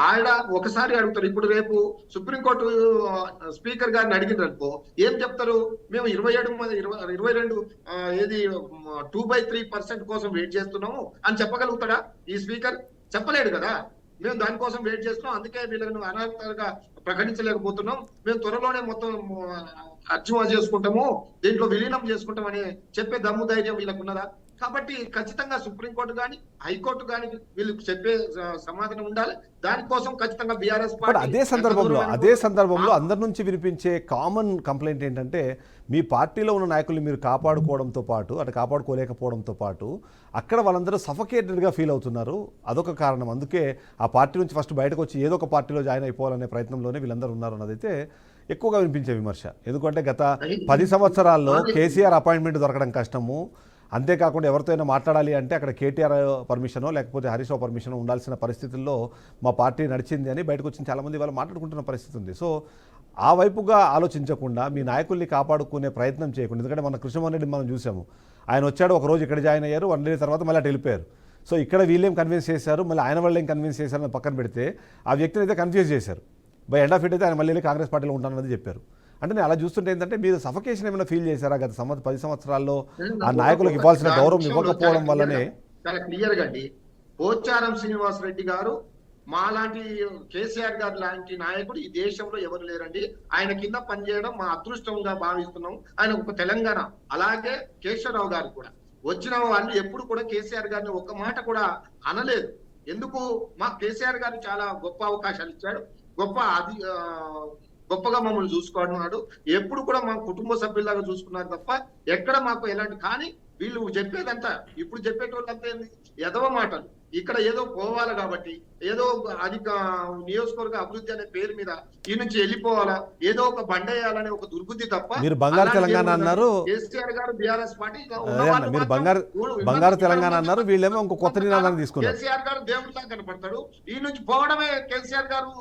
ఆయన ఒకసారి అడుగుతారు. ఇప్పుడు రేపు సుప్రీంకోర్టు స్పీకర్ గారిని అడిగినారు అనుకో, ఏం చెప్తారు? మేము 22 ఏది 2/3% కోసం వెయిట్ చేస్తున్నాము అని చెప్పగలుగుతాడా ఈ స్పీకర్? చెప్పలేడు కదా. మేము దానికోసం వెయిట్ చేస్తున్నాం, అందుకే వీళ్ళను అనర్హతగా ప్రకటించలేకపోతున్నాం, మేము త్వరలోనే మొత్తం అర్జుమా చేసుకుంటాము, దీంట్లో విలీనం చేసుకుంటాం అని చెప్పే దమ్ము ధైర్యం వీళ్ళకు ఉన్నదా? కాబట్టి ఖచ్చితంగా సుప్రీంకోర్టు కానీ హైకోర్టు కానీ వీళ్ళకి చెప్పే సమాధానం ఉండాలి. దానికోసం ఖచ్చితంగా బీఆర్ఎస్ పార్టీ అదే సందర్భంలో అందరి నుంచి వినిపించే కామన్ కంప్లైంట్ ఏంటంటే, మీ పార్టీలో ఉన్న నాయకుల్ని మీరు కాపాడుకోవడంతో పాటు, అటు కాపాడుకోలేకపోవడంతో పాటు అక్కడ వాళ్ళందరూ సఫకేటెడ్గా ఫీల్ అవుతున్నారు. అదొక కారణం. అందుకే ఆ పార్టీ నుంచి ఫస్ట్ బయటకు వచ్చి ఏదో ఒక పార్టీలో జాయిన్ అయిపోవాలనే ప్రయత్నంలోనే వీళ్ళందరూ ఉన్నారు అన్నదైతే ఎక్కువగా వినిపించే విమర్శ. ఎందుకంటే గత 10 సంవత్సరాల్లో కేసీఆర్ అపాయింట్మెంట్ దొరకడం కష్టము. అంతేకాకుండా ఎవరితో అయినా మాట్లాడాలి అంటే అక్కడ కేటీఆర్ పర్మిషనో లేకపోతే హరీష్ రావు పర్మిషనో ఉండాల్సిన పరిస్థితుల్లో మా పార్టీ నడిచింది అని బయటకు వచ్చిన చాలామంది వాళ్ళు మాట్లాడుకుంటున్న పరిస్థితి ఉంది. సో ఆ వైపుగా ఆలోచించకుండా మీ నాయకుల్ని కాపాడుకునే ప్రయత్నం చేయకుండా, ఎందుకంటే మన కృష్ణమోహన్ రెడ్డి మనం చూసాము, ఆయన వచ్చాడు, ఒకరోజు ఇక్కడ జాయిన్ అయ్యారు, 1 డే తర్వాత మళ్ళీ అటు వెళ్ళిపోయారు. సో ఇక్కడ వీళ్ళేం కన్విన్స్ చేశారు, మళ్ళీ ఆయన వాళ్ళు ఏం కన్విన్స్ చేశారని పక్కన పెడితే ఆ వ్యక్తిని అయితే కన్ఫ్యూజ్ చేశారు. బై ఎండ్ ఆఫ్ ఇట్ అయితే ఆయన మళ్ళీ కాంగ్రెస్ పార్టీలో ఉంటానన్నది చెప్పారు. అంటే నేను అలా చూస్తుంటే ఏంటంటే, మీరు సఫకేషన్ ఏమైనా ఫీల్ చేశారా గత 10 సంవత్సరాల్లో ఆ నాయకులకు ఇవ్వాల్సిన గౌరవం ఇవ్వకపోవడం వల్లనే? చాలా క్లియర్ గా అండి, పోచారం శ్రీనివాస్ రెడ్డి గారు మాలాంటి కేసీఆర్ గారు లాంటి నాయకుడు ఈ దేశంలో ఎవరు లేరండి. ఆయన కింద పనిచేయడం మా అదృష్టంగా భావిస్తున్నాం. ఆయన ఒక తెలంగాణ. అలాగే కేశవరావు గారు కూడా వచ్చిన వాళ్ళు ఎప్పుడు కూడా కేసీఆర్ గారిని ఒక్క మాట కూడా అనలేదు. ఎందుకు? మా కేసీఆర్ గారు చాలా గొప్ప అవకాశాలు ఇచ్చాడు, గొప్పగా మమ్మల్ని చూసుకున్నాడు, ఎప్పుడు కూడా మా కుటుంబ సభ్యులాగా చూసుకున్నారు తప్ప ఎక్కడ మాకు ఎలాంటి. కానీ వీళ్ళు చెప్పేదంతా, ఇప్పుడు చెప్పేటోళ్ళంతా ఏంది? ఎదవ మాటలు. ఇక్కడ ఏదో పోవాలి కాబట్టి, ఏదో నియోజకవర్గ అభివృద్ధి అనే పేరు మీద ఈ నుంచి వెళ్ళిపోవాలా, ఏదో ఒక బండేయాలనే ఒక దుర్బుద్ధి తప్ప. మీరు బంగారు తెలంగాణ అన్నారు, కేసీఆర్ గారు బీఆర్ఎస్ పార్టీ మీరు బంగారు తెలంగాణ అన్నారు, వీళ్ళేమో ఇంకో కొత్త నినాదాన్ని తీసుకున్నారు. కేసీఆర్ గారు దేవుడిలా కనపడతాడు, ఈ నుంచి పోవడమే కేసీఆర్ గారు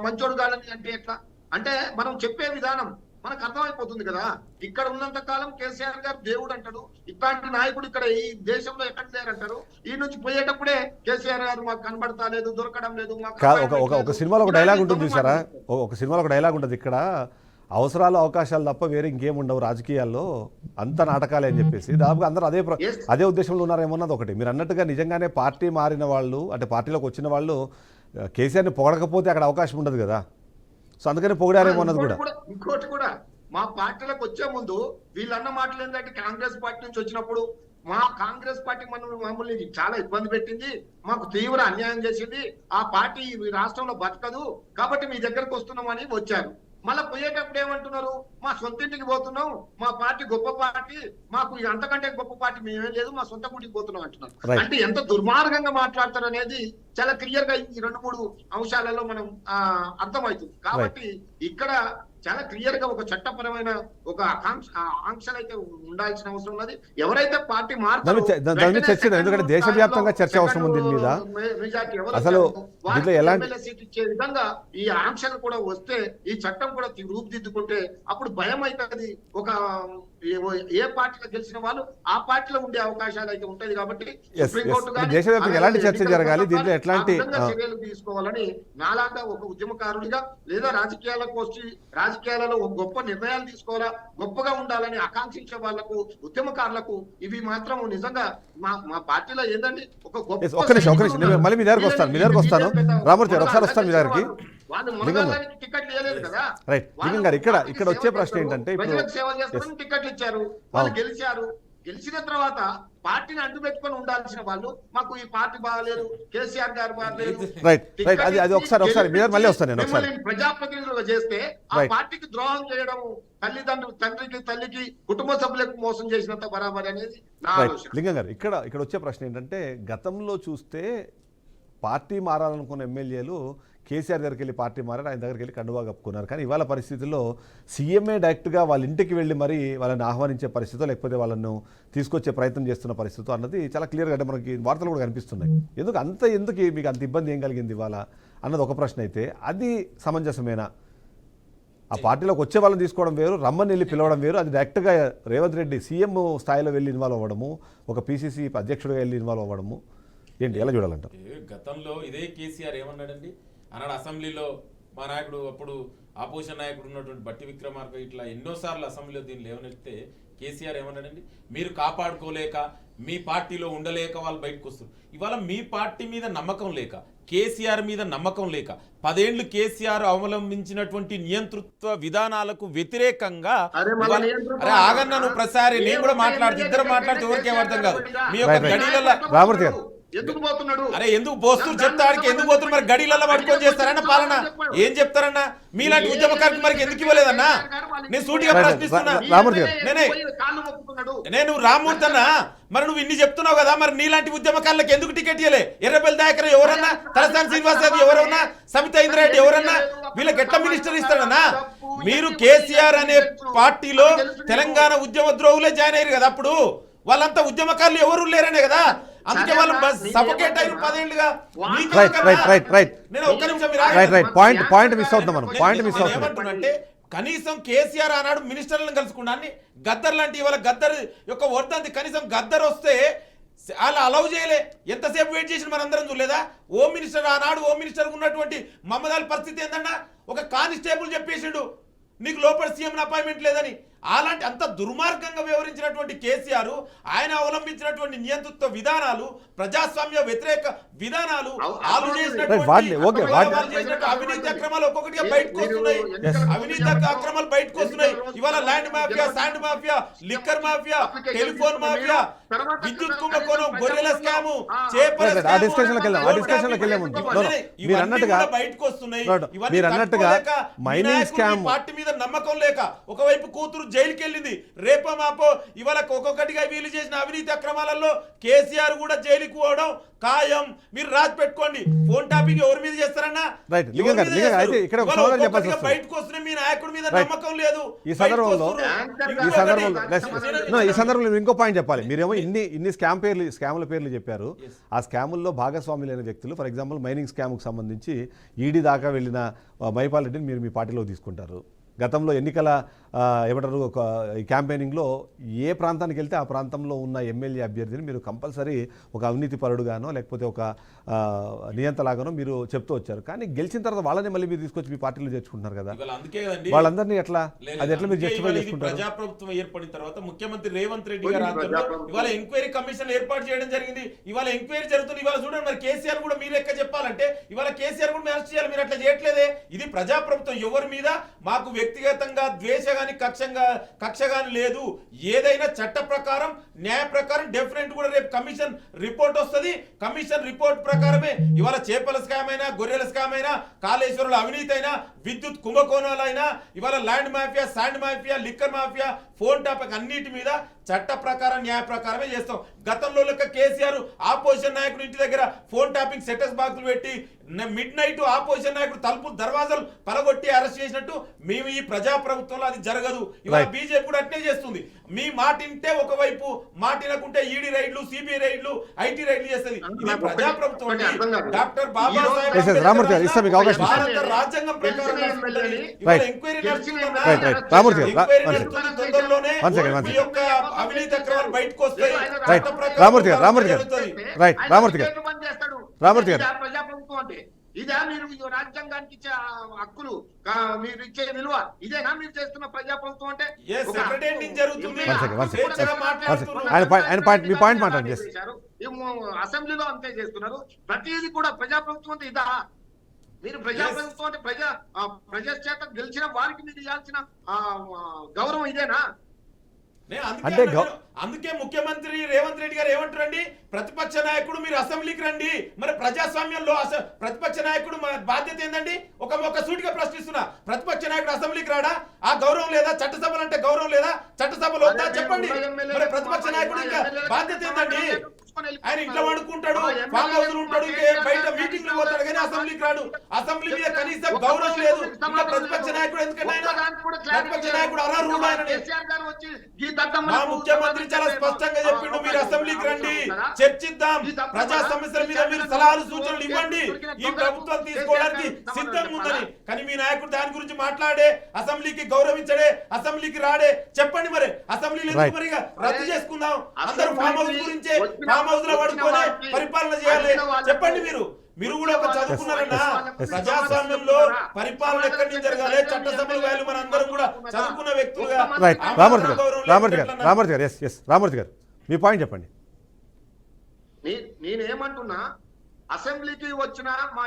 మంచోడు కాదని అంటే ఎట్లా? అంటే మనం చెప్పే విధానం మనకు అర్థమైపోతుంది కదా. ఇక్కడ ఉన్నంత కాలం కేసీఆర్ గారు దేవుడు అంటాడు, ఇట్లాంటి నాయకుడు ఇక్కడ ఈ దేశంలో ఎక్కడ లేరంటారు. ఈ నుంచి పోయేటప్పుడే కేసీఆర్ గారు మాకు కనబడతా లేదు, దొరకడం లేదు. ఒక సినిమాలో ఒక డైలాగ్ ఉంటుంది చూసారా, ఒక సినిమాలో ఒక డైలాగ్ ఉంటుంది, ఇక్కడ అవసరాలు అవకాశాలు తప్ప వేరే ఇంకేం ఉండవు రాజకీయాల్లో, అంత నాటకాలే అని చెప్పేసి. దాదాపుగా అందరూ అదే ఉద్దేశంలో ఉన్నారేమన్నది ఒకటి. మీరు అన్నట్టుగా నిజంగానే పార్టీ మారిన వాళ్ళు, అంటే పార్టీలోకి వచ్చిన వాళ్ళు కేసీఆర్ని పొగడకపోతే అక్కడ అవకాశం ఉండదు కదా. సో అందుకని పొగిడారేమో అన్నది కూడా. ఇంకోటి కూడా, మా పార్టీలకు వచ్చే ముందు వీళ్ళన్న మాటలు ఏంటంటే, కాంగ్రెస్ పార్టీ నుంచి వచ్చినప్పుడు మా కాంగ్రెస్ పార్టీ మమ్మల్ని చాలా ఇబ్బంది పెట్టింది, మాకు తీవ్ర అన్యాయం చేసింది, ఆ పార్టీ ఈ రాష్ట్రంలో బతకదు కాబట్టి మీ దగ్గరకు వస్తున్నామని వచ్చారు. మళ్ళీ పోయేటప్పుడు ఏమంటున్నారు? మా సొంత ఇంటికి పోతున్నాం, మా పార్టీ గొప్ప పార్టీ, మాకు అంతకంటే గొప్ప పార్టీ మేమేం లేదు, మా సొంత గుడికి పోతున్నాం అంటున్నారు. అంటే ఎంత దుర్మార్గంగా మాట్లాడతారు అనేది చాలా క్లియర్ గా ఈ 2-3 అంశాలలో మనం అర్థమవుతుంది. కాబట్టి ఇక్కడ చాలా క్లియర్ గా ఒక చట్టపరమైన ఒక ఆంక్షలు అయితే ఉండాల్సిన అవసరం ఉన్నది. ఎవరైతే పార్టీ మారుతారో ఎందుకంటే దేశవ్యాప్తంగా చర్చ అవసరం ఉంది దీని మీద. అసలు సీట్ ఇచ్చే విధంగా ఈ ఆంక్షలు కూడా వస్తే, ఈ చట్టం కూడా రూపుదిద్దుకుంటే అప్పుడు భయం అవుతుంది. ఒక ఏ పార్టీలో గెలిచిన వాళ్ళు ఆ పార్టీలో ఉండే అవకాశాలు అయితే ఉంటది. కాబట్టి దేశవ్యాప్తంగా ఎలాంటి చర్చ జరగాలి, దీంట్లో ఎట్లాంటి చర్యలు తీసుకోవాలని నాలాగా ఒక ఉద్యమకారుడిగా, లేదా రాజకీయాలకు వచ్చి రాజకీయాలలో గొప్ప నిర్ణయాలు తీసుకోవాలా, గొప్పగా ఉండాలని ఆకాంక్షించే వాళ్లకు, ఉద్యమకారులకు ఇవి మాత్రం నిజంగా మా పార్టీలో ఏందండి ఒక గొప్ప. ఒక్క నిమిషం మళ్ళీ మీ దగ్గరకు వస్తాను రామూర్తి గారు, ఒకసారి వస్తాను మీ దగ్గరికి. రైట్, లింగం గారు, ఇక్కడ వచ్చే ప్రశ్న ఏంటంటే, టికెట్లు ఇచ్చారు, వాళ్ళు గెలిచారు, గెలిచిన తర్వాత పార్టీని అడ్డు పెట్టుకొని ఉండాల్సిన వాళ్ళు మాకు ఈ పార్టీ బాగాలేదు, కేసీఆర్ గారు బాగాలేదు, అది ఒకసారి మళ్ళీ వస్తాను నేను. ఒకసారి ప్రజాప్రతినిధులుగా చేస్తే ఆ పార్టీకి ద్రోహం చేయడం, తండ్రికి తల్లికి కుటుంబ సభ్యులకు మోసం చేసినంత బరాబర్ అనేది నా ఆలోచన. లింగం గారు, ఇక్కడ వచ్చే ప్రశ్న ఏంటంటే, గతంలో చూస్తే పార్టీ మారాలనుకున్న ఎమ్మెల్యేలు కేసీఆర్ దగ్గరికి వెళ్ళి పార్టీ మారారు, ఆయన దగ్గరికి వెళ్ళి కండువా కప్పుకున్నారు. కానీ ఇవాళ పరిస్థితుల్లో సీఎంఏ డైరెక్ట్గా వాళ్ళ ఇంటికి వెళ్ళి మరీ వాళ్ళని ఆహ్వానించే పరిస్థితో లేకపోతే వాళ్ళను తీసుకొచ్చే ప్రయత్నం చేస్తున్న పరిస్థితి అన్నది చాలా క్లియర్గా అంటే మనకి వార్తలు కూడా కనిపిస్తున్నాయి. ఎందుకు మీకు అంత ఇబ్బంది ఏం కలిగింది ఇవాళ అన్నది ఒక ప్రశ్న అయితే, అది సమంజసమేనా? ఆ పార్టీలోకి వచ్చే వాళ్ళని తీసుకోవడం వేరు, రమ్మని వెళ్ళి పిలవడం వేరు. అది డైరెక్ట్గా రేవంత్ రెడ్డి సీఎం స్థాయిలో వెళ్ళి ఇన్వాల్వ్ అవ్వడము, ఒక పీసీసీ అధ్యక్షుడిగా వెళ్ళి ఇన్వాల్వ్ అవ్వడము ఏంటి, ఎలా చూడాలంటారు? గతంలో ఇదే కేసీఆర్ ఏమన్నాడండి అన్నాడు అసెంబ్లీలో, మా నాయకుడు అప్పుడు ఆపోజిషన్ నాయకుడు ఉన్నటువంటి బట్టి విక్రమార్క ఇట్లా ఎన్నోసార్లు అసెంబ్లీలో దీన్ని లేవనెత్తే కేసీఆర్ ఏమన్నాడండి, మీరు కాపాడుకోలేక మీ పార్టీలో ఉండలేక వాళ్ళు బయటకు వస్తారు. ఇవాళ మీ పార్టీ మీద నమ్మకం లేక, కేసీఆర్ మీద నమ్మకం లేక 10 ఏళ్లు కేసీఆర్ అవలంబించినటువంటి నియంతృత్వ విధానాలకు వ్యతిరేకంగా ఆగన్నా నువ్వు ప్రసారి నేను కూడా మాట్లాడుతూ ఇద్దరు మాట్లాడితే ఎవరికేం అర్థం కాదు. మీ యొక్క గడిలలో రామూర్తి గారు ఎందుకు పోతున్నాడు? అరే ఎందుకు పోస్తున్నారు చెప్తానికి, ఎందుకు పోతున్నారు? మరి గడిలలో పట్టుకొని చేస్తారన్న పాలన ఏం చెప్తారన్నా? మీలాంటి ఉద్యమకారులకు మరి ఎందుకు ఇవ్వలేదన్నా? నేను సూటిగా ప్రశ్నిస్తున్నా. నేను రామ్మూర్తి అన్నా, మరి నువ్వు ఇన్ని చెప్తున్నావు కదా, మరి నీలాంటి ఉద్యమకారులకు ఎందుకు టికెట్ ఇవ్వలే? ఎర్రబెల్లి దయాకర్ ఎవరన్నా, తలసాని శ్రీనివాస్ యాదవ్ ఎవరన్నా, సబితా ఇంద్రారెడ్డి ఎవరన్నా, వీళ్ళకి ఎట్లా మినిస్టర్ ఇస్తాడన్నా? మీరు కేసీఆర్ అనే పార్టీలో తెలంగాణ ఉద్యమ ద్రోహులే జాయిన్ అయ్యారు కదా, అప్పుడు వాళ్ళంతా ఉద్యమకారులు ఎవరు లేరనే కదా, అందుకే వాళ్ళు సఫకేట్ అయ్యారు 10 ఏళ్లుగా. పాయింట్ మిస్ అవుతున్నాం మనం, పాయింట్ మిస్ అవుతున్నాం. ఏమంటున్నంటే కనీసం కేసీఆర్ ఆనాడు మినిస్టర్లను కలుసుకున్నాన్ని, గద్దర్ లాంటి ఇవాళ గద్దర్ యొక్క వర్ధంతి కనీసం గద్దర్ వస్తే అలా అలౌ చేయలే. ఎంతసేపు వెయిట్ చేసిన మనందరం చూడలేదా? హోమ్ మినిస్టర్ ఆనాడు హోమ్ మినిస్టర్ ఉన్నటువంటి మమదాల పరిస్థితి ఏందన్నా, ఒక కానిస్టేబుల్ చెప్పేసిండు నీకు లోపల సీఎం అపాయింట్మెంట్ లేదని. అలాంటి అంత దుర్మార్గంగా వ్యవహరించినటువంటి కేసీఆర్, ఆయన అవలంబించినటువంటి నియంతృత్వ విధానాలు, ప్రజాస్వామ్య వ్యతిరేక విధానాలు, అవినీతి అక్రమాలు ఒక్కొక్కటిగా బయటకు వస్తున్నాయి. అవినీతి అక్రమాలు బయటకు వస్తున్నాయి. ఇవాళ land mafia, sand mafia, liquor mafia, telephone mafia, విద్యుత్ కుంభకోణం, గొర్రెల స్కాము, చేపల బయటకు వస్తున్నాయి. పార్టీ మీద నమ్మకం లేక ఒకవైపు కూతురు జైలుకి వెళ్ళింది, రేపో మాపో ఇవాళ ఒక్కొక్కటిగా వీలు చేసిన అవినీతి అక్రమాలలో కేసీఆర్ కూడా జైలుకి పోవడం ఖాయం. మీరు రాసి పెట్టుకోండి. ఫోన్ టాపింగ్ ఎవరి మీద చేస్తారన్నా? బయటకు వస్తున్న మీ నాయకుడి మీద నమ్మకం లేదు. ఈ సందర్భంలో ఇంకో పాయింట్ చెప్పాలి. మీరేమో ఇన్ని స్కాముల పేర్లు చెప్పారు. ఆ స్కాముల్లో భాగస్వామి లేని వ్యక్తులు, ఫర్ ఎగ్జాంపుల్ మైనింగ్ స్కామ్కు సంబంధించి ఈడీ దాకా వెళ్ళిన మైపాల్ రెడ్డిని మీరు మీ పార్టీలో తీసుకుంటారు. గతంలో ఎన్నికల ఏమంటారు ఈ క్యాంపెయినింగ్లో ఏ ప్రాంతానికి వెళ్తే ఆ ప్రాంతంలో ఉన్న ఎమ్మెల్యే అభ్యర్థిని మీరు కంపల్సరీ ఒక అవినీతి పరుడుగానో లేకపోతే ఒక నియంతలాగానో మీరు చెప్తూ వచ్చారు. కానీ గెలిచిన తర్వాత వాళ్ళని మళ్ళీ మీరు తీసుకొచ్చి మీ పార్టీలో చేర్చుకుంటున్నారు కదా, వాళ్ళందరినీ ఎట్లా మీరు జస్టిఫై చేసుకుంటారు? ప్రజాప్రభుత్వం ఏర్పడిన తర్వాత ముఖ్యమంత్రి రేవంత్ రెడ్డి గారు ఇవాళ ఎంక్వైరీ కమిషన్ ఏర్పాటు చేయడం జరిగింది. ఇవాళ ఎంక్వైరీ జరుగుతుంది. ఇవాళ చూడండి, మరి కేసీఆర్ కూడా మీరు లెక్క చెప్పాలంటే ఇవాళ కేసీఆర్ కూడా అరెస్ట్ చేయాలి. మీరు అట్లా చేయట్లేదే. ఇది ప్రజాప్రభుత్వం. ఎవరి మీద మాకు వ్యక్తిగతంగా ద్వేష గాని కక్ష గాని లేదు. ఏదైనా చట్ట ప్రకారం, న్యాయ ప్రకారం డెఫినెట్ కూడా రేపు కమిషన్ రిపోర్ట్ వస్తుంది. కమిషన్ రిపోర్ట్ ప్రకారమే ఇవాళ చేపల స్కామ్ అయినా, గొర్రెల స్కామ్ అయినా, కాళేశ్వరంలో అవినీతి అయినా, విద్యుత్ కుంభకోణాలైనా, ఇవాళ land mafia, sand mafia, liquor mafia, phone topic అన్నిటి మీద చట్ట ప్రకారం, న్యాయ ప్రకారమే చేస్తాం. గతంలో లెక్క కేసీఆర్ ఆపోజిషన్ నాయకుడు ఇంటి దగ్గర ఫోన్ టాపింగ్ సెటస్ బాక్సులు పెట్టి మిడ్ నైట్ ఆపోజిషన్ నాయకుడు తలుపులు దర్వాజాలు పలగొట్టి అరెస్ట్ చేసినట్టు మేము ఈ ప్రజాప్రభుత్వంలో అది జరగదు. ఇవాళ బీజేపీ కూడా అట్నే చేస్తుంది. మీ మాటింటే ఒకవైపు, మాటినకుంటే ఈడీ రైడ్లు, సిబిఐ రైడ్లు, ఐటీ రైడ్లు చేస్తుంది. ఇది ప్రజాప్రభుత్వం. డాక్టర్ బాబాసాహెబ్ రాజ్యాంగం ప్రకారం ఎంక్వైరీ తొందరలోనే మీ యొక్క అవినీతి అక్రమాలు బయటకు వస్తాయి. ప్రజాప్రభుత్వం అంటే ఇదే మీరు రాజ్యాంగానికి ఇచ్చే హక్కులు, మీరు ఇచ్చే విలువ ఇదేనా మీరు చేస్తున్న ప్రజాప్రభుత్వం అంటే? అసెంబ్లీలో అంతే చేస్తున్నారు. ప్రతిదీ కూడా ప్రజాప్రభుత్వం అంటే ఇదా? మీరు ప్రజాప్రభుత్వం అంటే ప్రజా చేత గెలిచిన వారికి మీరు ఇవ్వాల్సిన గౌరవం ఇదేనా? అందుకే ముఖ్యమంత్రి రేవంత్ రెడ్డి గారు ఏమంటారండి, ప్రతిపక్ష నాయకుడు మీరు అసెంబ్లీకి రండి. మరి ప్రజాస్వామ్యంలో ప్రతిపక్ష నాయకుడు బాధ్యత ఏందండి? ఒక సూటిగా ప్రశ్నిస్తున్నా, ప్రతిపక్ష నాయకుడు అసెంబ్లీకి రాడా? ఆ గౌరవం లేదా? చట్టసభలు అంటే గౌరవం లేదా? చట్టసభలు వద్దా చెప్పండి. మరి ప్రతిపక్ష నాయకుడు ఇంకా బాధ్యత ఏందండి? తీసుకొని ఆయన ఇంట్లో పడుకుంటాడు, ఫామ్ హౌస్ ఉంటాడు, బయట మీటింగ్లు పోతాడు కానీ అసెంబ్లీకి రాడు. అసెంబ్లీ మీద కనీసం గౌరవం లేదు. ఇంకా ప్రతిపక్ష నాయకుడు ఎందుకంటే ఆయన ప్రతిపక్ష నాయకుడు అర్హుడు ఆయనని. మా ముఖ్యమంత్రి చాలా స్పష్టంగా చెప్పిండు, మీరు అసెంబ్లీకి రండి, చర్చిద్దాం, ప్రజా సమస్యల మీద మీరు సలహాలు సూచనలు ఇవ్వండి, ఈ ప్రభుత్వం తీసుకోవడానికి సిద్ధంగా ఉందని. కానీ మీ నాయకుడు దాని గురించి మాట్లాడే, అసెంబ్లీకి గౌరవించడే, అసెంబ్లీకి రాడే. చెప్పండి మరి అసెంబ్లీలో మరి రద్దు చేసుకుందాం, అందరూ ఫామ్ హౌస్ గురించే, ఫామ్ హౌస్ లో పడుకొని పరిపాలన చేయాలి. చెప్పండి మీరు కూడా ఒక చదువుకున్నారన్నా, ప్రజాస్వామ్యంలో పరిపాలన ఎక్కడి నుంచి జరగాలి, చట్టసభలు వేయాలి, మన అందరం కూడా చదువుకున్న వ్యక్తులుగా. రైట్ రామూర్తి గారు మీ పాయింట్ చెప్పండి. నేనేమంటున్నా, అసెంబ్లీకి వచ్చిన మా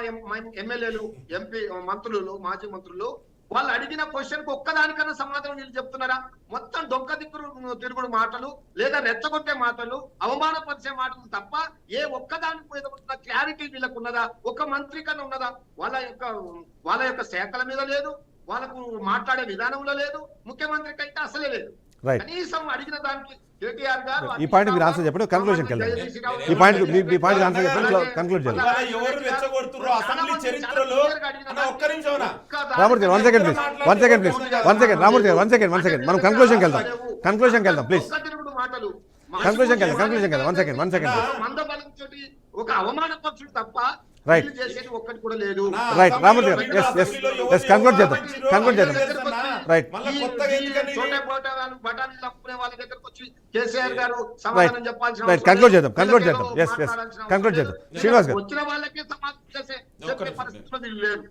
ఎమ్మెల్యేలు, ఎంపీ, మంత్రులు, మాజీ మంత్రులు వాళ్ళు అడిగిన క్వశ్చన్ కు ఒక్కదానికన్నా సమాధానం వీళ్ళు చెప్తున్నారా? మొత్తం డొంక దిక్కులు తిరుగుడు మాటలు, లేదా రెచ్చగొట్టే మాటలు, అవమానపరిచే మాటలు తప్ప ఏ ఒక్కదానికి మీద ఉన్న క్లారిటీ వీళ్ళకు ఉన్నదా? ఒక మంత్రి కన్నా ఉన్నదా? వాళ్ళ యొక్క శాఖల మీద లేదు, వాళ్ళకు మాట్లాడే విధానంలో లేదు, ముఖ్యమంత్రికి అయితే అసలే లేదు. కనీసం అడిగిన దానికి కేటీఆర్ గారు ఈ పాయింట్ మీరు ఆన్సర్ చెప్పండి, కన్క్లూజన్కి వెళ్దాం. ఈ పాయింట్ మీ పాయింట్ ఆన్సర్ చెప్పండి, కన్క్లూడ్ చేద్దాం. ఎవరు రెచ్చగొడుతుర్రో అసెంబ్లీ చరిత్రలో ఒక్క నిమిషం రామూర్తి గారు 1 second please, 1 second please, 1 second Ramurthy గారు 1 సెకండ్ మనం కన్క్లూజన్కి వెళ్దాం ప్లీజ్. కన్క్లూజన్కి వెళ్దాం 1 సెకండ్ ఒక అవమానపరచుడు తప్ప రైట్ చేసేది ఒక్కటి కూడా లేదు. రైట్ రామూర్తి గారు కన్క్లూడ్ చేద్దాం రైట్ బఠానీలు అమ్ముకునే వాళ్ళ దగ్గరకు వచ్చి కేసీఆర్ గారు సమాధానం చెప్పాల్సిన రైట్ కన్క్లూడ్ చేద్దాం కన్క్లూడ్ చేద్దాం. శ్రీనివాస్ గారు వచ్చిన వాళ్ళకే సమాధానం చెప్పే పరిస్థితి లేదు.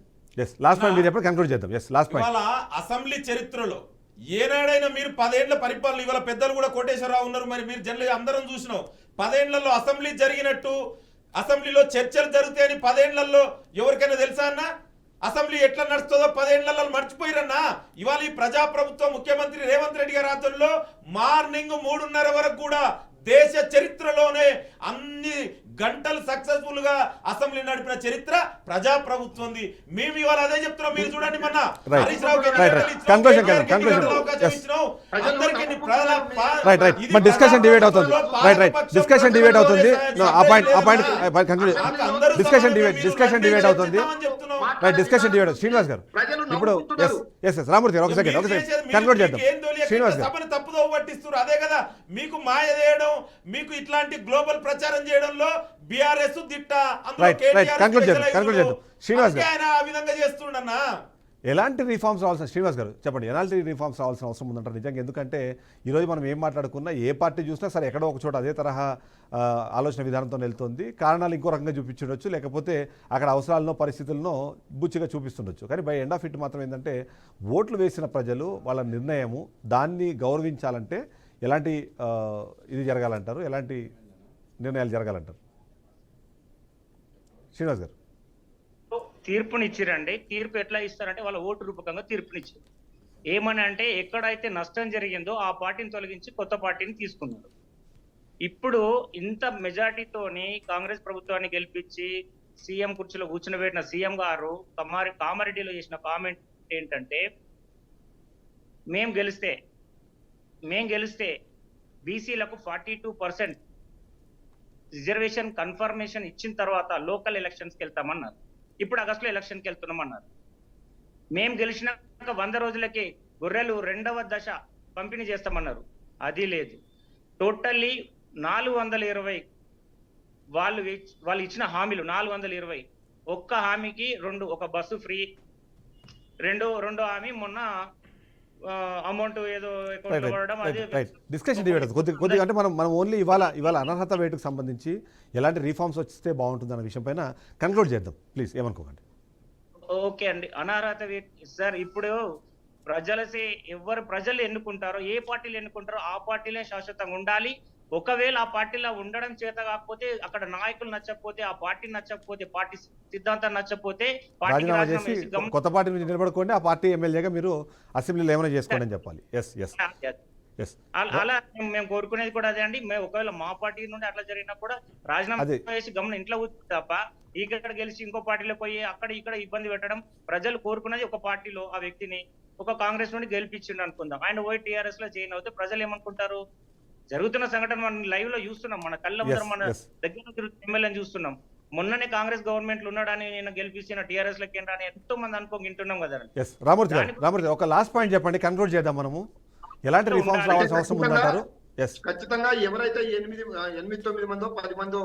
లాస్ట్ పాయింట్ మీరు చెప్పండి, కన్క్లూడ్ చేద్దాం. Last point. ఇవాళ అసెంబ్లీ చరిత్రలో ఏనాడైనా మీరు 10 ఏళ్ల పరిపాలన, ఇవాళ పెద్దలు కూడా కోటేశ్వరరావు ఉన్నారు, మరి మీరు జనరల్ అందరం చూసినాం, 10 ఏళ్లలో అసెంబ్లీ జరిగినట్టు, అసెంబ్లీలో చర్చలు జరుగుతాయని 10 ఏళ్లలో ఎవరికైనా తెలుసా అన్న? అసెంబ్లీ ఎట్లా నడుస్తుందో 10 ఏళ్లలో మర్చిపోయిరన్నా. ఇవాళ ఈ ప్రజాప్రభుత్వం ముఖ్యమంత్రి రేవంత్ రెడ్డి గారి ఆధ్వర్యంలో మార్నింగ్ 3:30 వరకు కూడా దేశ చరిత్రలోనే అన్ని గంటలు సక్సెస్ఫుల్ గా అసెంబ్లీ నడిపిన చరిత్ర ప్రజాప్రభుత్వంది. మేము ఇవాళ అదే చెప్తున్నాం. మీరు చూడండి, మొన్న హరీష్ రావు డిస్కషన్ డిబేట్ అవుతుంది. డిస్కషన్ డిబేట్ అవుతుంది. శ్రీనివాస్ గారు ఇప్పుడు రామూర్తి గారు 1 సెకండ్ కన్క్లూడ్ చేద్దాం. శ్రీనివాస్ గారు తప్పుదో పట్టిస్తున్నారు. అదే కదా మీకు మాయ చేయడం, మీకు ఇట్లాంటి గ్లోబల్ ప్రచారం చేయడంలో బీఆర్ఎస్ దిట్ట. కన్క్లూడ్ చేద్దాం. శ్రీనివాస్ గారు ఆ విధంగా చేస్తుండన్నా. ఎలాంటి రిఫార్మ్స్ రావాల్సిన, శ్రీనివాస్ గారు చెప్పండి, ఎలాంటి రిఫార్మ్స్ రావాల్సిన అవసరం ఉందంటారు నిజంగా? ఎందుకంటే ఈరోజు మనం ఏం మాట్లాడుకున్నా, ఏ పార్టీ చూసినా సరే ఎక్కడో ఒక చోట అదే తరహా ఆలోచన విధానంతో వెళ్తుంది. కారణాలు ఇంకో రకంగా చూపించుండొచ్చు, లేకపోతే అక్కడ అవసరాలను పరిస్థితులను బుచ్చిగా చూపిస్తుండొచ్చు. కానీ బై ఎండ్ ఆఫ్ ఇట్ మాత్రం ఏంటంటే, ఓట్లు వేసిన ప్రజలు వాళ్ళ నిర్ణయము, దాన్ని గౌరవించాలంటే ఎలాంటి ఇది జరగాలంటారు, ఎలాంటి నిర్ణయాలు జరగాలంటారు? శ్రీనివాస్ గారు తీర్పునిచ్చిరండి. తీర్పు ఎట్లా ఇస్తారంటే వాళ్ళ ఓటు రూపకంగా తీర్పునిచ్చారు. ఏమని అంటే, ఎక్కడైతే నష్టం జరిగిందో ఆ పార్టీని తొలగించి కొత్త పార్టీని తీసుకున్నారు. ఇప్పుడు ఇంత మెజార్టీతోని కాంగ్రెస్ ప్రభుత్వాన్ని గెలిపించి సీఎం కుర్చీలో కూర్చునిపెట్టిన సీఎం గారు కామారెడ్డిలో చేసిన కామెంట్ ఏంటంటే, మేం గెలిస్తే బీసీలకు 42% రిజర్వేషన్ కన్ఫర్మేషన్ ఇచ్చిన తర్వాత లోకల్ ఎలక్షన్స్కి వెళ్తామన్నారు. ఇప్పుడు ఆగస్టులో ఎలక్షన్కి వెళ్తున్నామన్నారు. మేము గెలిచినాక 100 రోజులకి గొర్రెలు 2వ దశ పంపిణీ చేస్తామన్నారు. అది లేదు. టోటల్లీ 420 వాళ్ళు ఇచ్చిన హామీలు 420. ఒక్క హామీకి ఒక బస్సు ఫ్రీ, రెండో హామీ మొన్న అమౌంట్ ఏదో డిస్కషన్ డిబేట్ కొద్దిగా అంటే మనం ఓన్లీ ఇవాళ అనర్హత వేటుకు సంబంధించి ఎలాంటి రిఫార్మ్స్ వస్తే బాగుంటుంది అన్న విషయం పైన కన్క్లూడ్ చేద్దాం ప్లీజ్, ఏమనుకోకండి. ఓకే అండి. అనర్హత వేటు సార్, ఇప్పుడు ప్రజలు ఎన్నుకుంటారో, ఏ పార్టీలు ఎన్నుకుంటారో ఆ పార్టీలే శాశ్వతంగా ఉండాలి. ఒకవేళ ఆ పార్టీలో ఉండడం చేత కాకపోతే, అక్కడ నాయకులు నచ్చకపోతే, ఆ పార్టీ నచ్చకపోతే, పార్టీ సిద్ధాంతం నచ్చకపోతే రాజీనామా చేసి కొత్త పార్టీ నుంచి నిలబడుకోండి, ఆ పార్టీ ఎమ్మెల్యేగా మీరు అసెంబ్లీలో ఏమైనా చేసుకోండి అని చెప్పాలి. అలా మేము కోరుకునేది కూడా అదే అండి. మేము ఒకవేళ మా పార్టీ నుండి అట్లా జరిగినా కూడా రాజీనామా చేసి గమనం ఇంట్లో కూర్చుంది తప్ప, ఇక్కడ గెలిచి ఇంకో పార్టీలో పోయి అక్కడ ఇక్కడ ఇబ్బంది పెట్టడం. ప్రజలు కోరుకునేది ఒక పార్టీలో ఆ వ్యక్తిని, ఒక కాంగ్రెస్ నుండి గెలిపించిండు అనుకుందాం, ఆయన పోయి టీఆర్ఎస్ లో జాయిన్ అవుతే ప్రజలు ఏమనుకుంటారు? జరుగుతున్న సంఘటన మనం లైవ్ లో చూస్తున్నాం, మన కళ్ళ ముందర Yes, మన yes. దగ్గర తిరుగుతున్న ఎమ్మెల్యేని చూస్తున్నాం. మొన్ననే కాంగ్రెస్ గవర్నమెంట్ లో ఉన్నాడని నేను గెలిపించిన టీఆర్ఎస్ లకి అని ఎంతో మంది వింటున్నాం కదా. ఎస్ రామూర్తి గారు ఒక లాస్ట్ పాయింట్ చెప్పండి, కన్క్లూడ్ చేద్దాం మనము. ఎలాంటి రిఫార్మ్స్ రావాల్సిన అవసరం ఉందంటారు? ఎస్ ఖచ్చితంగా ఎవరైతే 8-9 మందో 10 మందో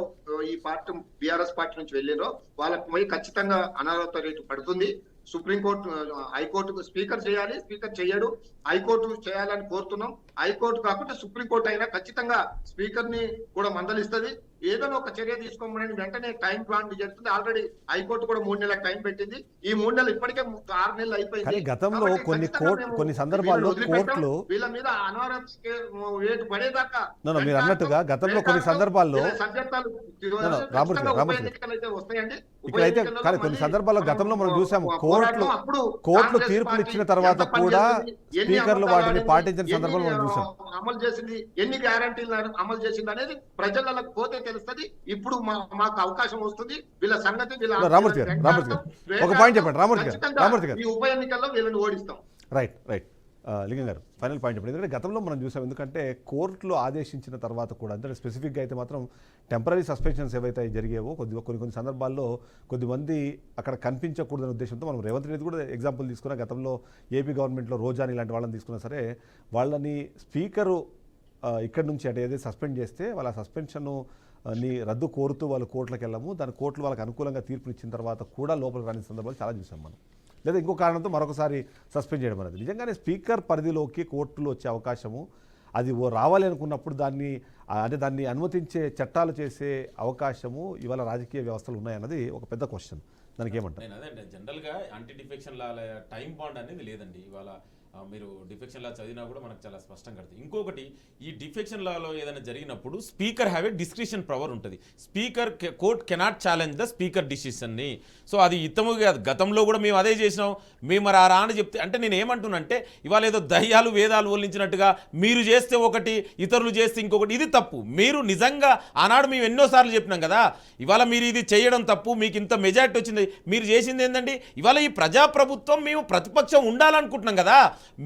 ఈ పార్టీ బీఆర్ఎస్ పార్టీ నుంచి వెళ్ళినో వాళ్ళకి పోయి ఖచ్చితంగా అనర్హత రేటు పడుతుంది. సుప్రీంకోర్టు హైకోర్టుకు స్పీకర్ చేయాలి, స్పీకర్ చేయడు, హైకోర్టు చేయాలని కోరుతున్నాం. హైకోర్టు కాకుండా సుప్రీంకోర్టు అయినా ఖచ్చితంగా స్పీకర్ ని కూడా మందలిస్తుంది. ఏదైనా ఒక చర్య తీసుకోమని వెంటనే టైం ప్లాన్ చేస్తుంది. ఆల్రెడీ హైకోర్టు కూడా 3 నెలల టైం పెట్టింది. ఈ 3 నెలలు ఇప్పటికే 6 నెలలు అయిపోయింది. కానీ గతంలో కాబట్టి కొన్ని ఖచ్చితంగా మేము కొన్ని సందర్భాల్లో వీళ్ళని వదిలిపెట్టాం. కోర్టులు వీళ్ళ మీద అనవరత రేటు పడేదాకా మీరు అన్నట్టుగా గతంలో కొన్ని సందర్భాల్లో రామూర్తి వస్తాయండి. ఇక్కడైతే కానీ కొన్ని సందర్భాల్లో గతంలో మనం చూసాము కోర్టులు తీర్పులు ఇచ్చిన తర్వాత కూడా స్పీకర్లు వాటిని పాటించిన సందర్భాలు మనం చూసాం. అమలు చేసింది, ఎన్ని గ్యారంటీలు అమలు చేసింది అనేది ప్రజలకు పోతే తెలుస్తుంది. ఇప్పుడు మాకు అవకాశం వస్తుంది. వీళ్ళ సంగతి రామూర్తి గారు ఒక పాయింట్ చెప్పండి. రామూర్తి గారు ఈ ఉప ఎన్నికల్లో వీళ్ళని ఓడిస్తాం. రైట్ లింగం గారు ఫైనల్ పాయింట్ చెప్పండి. ఎందుకంటే గతంలో మనం చూసాం, ఎందుకంటే కోర్టులు ఆదేశించిన తర్వాత కూడా అంటే స్పెసిఫిక్గా అయితే మాత్రం టెంపరీ సస్పెన్షన్స్ ఏవైతే జరిగేవో కొన్ని సందర్భాల్లో కొద్దిమంది అక్కడ కనిపించకూడదనే ఉద్దేశంతో మనం రేవంత్ రెడ్డి కూడా ఎగ్జాంపుల్ తీసుకున్నా. గతంలో ఏపీ గవర్నమెంట్లో రోజాని ఇలాంటి వాళ్ళని తీసుకున్నా సరే వాళ్ళని స్పీకరు ఇక్కడి నుంచి అంటే ఏదైతే సస్పెండ్ చేస్తే వాళ్ళ సస్పెన్షన్ ని రద్దు కోరుతూ వాళ్ళు కోర్టులకు వెళ్ళాము. దాని కోర్టులు వాళ్ళకి అనుకూలంగా తీర్పుని ఇచ్చిన తర్వాత కూడా లోపలికి రాని సందర్భాలు చాలా చూసాం మనం. లేదా ఇంకో కారణంతో మరొకసారి సస్పెండ్ చేయడం అనేది నిజంగానే స్పీకర్ పరిధిలోకి కోర్టులు వచ్చే అవకాశము అది రావాలి అనుకున్నప్పుడు దాన్ని అనుమతించే చట్టాలు చేసే అవకాశము ఇవాళ రాజకీయ వ్యవస్థలు ఉన్నాయన్నది ఒక పెద్ద క్వశ్చన్. దానికి ఏమంటారు? నేను అదే జనరల్గా anti defection law time bond అనేది లేదండి. ఇవాళ మీరు డిఫెక్షన్ లా చదివినా కూడా మనకు చాలా స్పష్టంగా కడుతుంది. ఇంకొకటి, ఈ డిఫెక్షన్ లాలో ఏదైనా జరిగినప్పుడు speaker have a discretion power ఉంటుంది. Speaker court cannot challenge the speaker డిసిషన్ని. సో అది ఇతము కాదు, గతంలో కూడా మేము అదే చేసినాం. మేము మరి ఆ రాని చెప్తే అంటే నేను ఏమంటున్నానంటే ఇవాళ ఏదో దయ్యాలు వేదాలు వల్లించినట్టుగా మీరు చేస్తే ఒకటి ఇతరులు చేస్తే ఇంకొకటి, ఇది తప్పు. మీరు నిజంగా ఆనాడు మేము ఎన్నోసార్లు చెప్పినాం కదా, ఇవాళ మీరు ఇది చేయడం తప్పు, మీకు ఇంత మెజారిటీ వచ్చింది, మీరు చేసింది ఏంటండి? ఇవాళ ఈ ప్రజాప్రభుత్వం మేము ప్రతిపక్షం ఉండాలనుకుంటున్నాం కదా,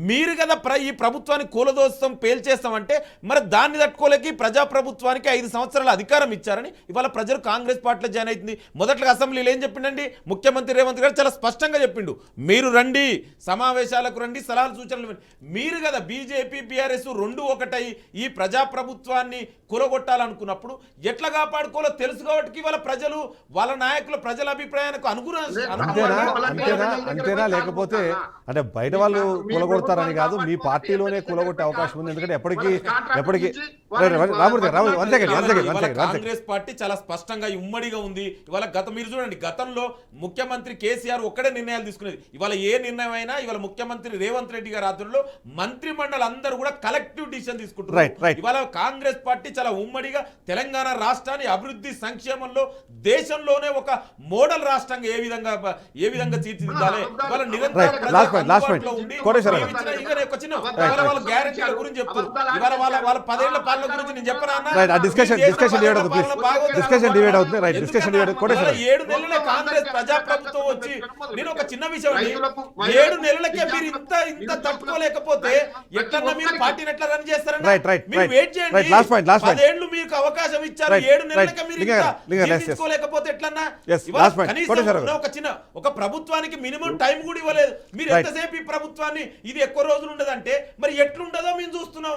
మీరు కదా ఈ ప్రభుత్వాన్ని కూలదోస్తాం పేల్చేస్తామంటే మరి దాన్ని తట్టుకోలేక ప్రజాప్రభుత్వానికి 5 సంవత్సరాల అధికారం ఇచ్చారని ఇవాళ ప్రజలు కాంగ్రెస్ పార్టీలో జాయిన్ అవుతుంది. మొదట్లో అసెంబ్లీలో ఏం చెప్పిండండి ముఖ్యమంత్రి రేవంత్ గారు? చాలా స్పష్టంగా చెప్పిండు, మీరు రండి సమావేశాలకు రండి, సలహాలు సూచనలు. మీరు కదా బీజేపీ బీఆర్ఎస్ 2 ఒకటై ఈ ప్రజాప్రభుత్వాన్ని కూలగొట్టాలనుకున్నప్పుడు ఎట్లా కాపాడుకోవాలో తెలుసు కాబట్టి ఇవాళ ప్రజలు వాళ్ళ నాయకుల ప్రజల అభిప్రాయానికి అంతేనా లేకపోతే అంటే బయట వాళ్ళు కూలగొడతారని కాదు, మీ పార్టీలోనే కూలగొట్టే అవకాశం ఉంది. ఎందుకంటే ఎప్పటికీ కాంగ్రెస్ పార్టీ చాలా స్పష్టంగా ఉమ్మడిగా ఉంది. ఇవాళ మీరు చూడండి, గతంలో ముఖ్యమంత్రి కేసీఆర్ ఒక్కడే నిర్ణయాలు తీసుకునేది. ఇవాళ ఏ నిర్ణయం అయినా ఇవాళ ముఖ్యమంత్రి రేవంత్ రెడ్డి గారి ఆధ్వర్యంలో మంత్రి మండలి అందరూ కూడా కలెక్టివ్ డిసిషన్ తీసుకుంటారు. ఇవాళ కాంగ్రెస్ పార్టీ చాలా ఉమ్మడిగా తెలంగాణ రాష్ట్రాన్ని అభివృద్ధి సంక్షేమంలో దేశంలోనే ఒక మోడల్ రాష్ట్రంగా ఏ విధంగా తీర్చిదిద్దాలి. ఇవాళ నిరంతరం ఉండి గ్యారెంటీల గురించి చెప్తారు. ఇవాళ వాళ్ళ 10 ఏళ్ల పాలన గురించి నేను చెప్పనా? డిస్కషన్ డివైడ్ అవుతుంది. 7 నెలలే కాంగ్రెస్ ప్రజాప్రభుత్వం వచ్చి నేను ఒక చిన్న విషయం, 7 నెలలకే మీరు ఇంత తట్టుకోలేకపోతే ఎట్లన్నా మీరు పార్టీని ఎట్లా రన్ చేస్తారని మీరు వెయిట్ చేయండి. 10 ఏళ్ళు మీకు అవకాశం ఇచ్చారు, 7 నెలలకే మీరు తీసుకోలేకపోతే ఎట్లన్నా? ఒక ప్రభుత్వానికి మినిమం టైం కూడా ఇవ్వలేదు. మీరు ఎంతసేపు ఈ ప్రభుత్వాన్ని ఇది ఎక్కువ రోజులు ఉండదంటే మరి ఎట్లుండదో మేము చూస్తున్నాం.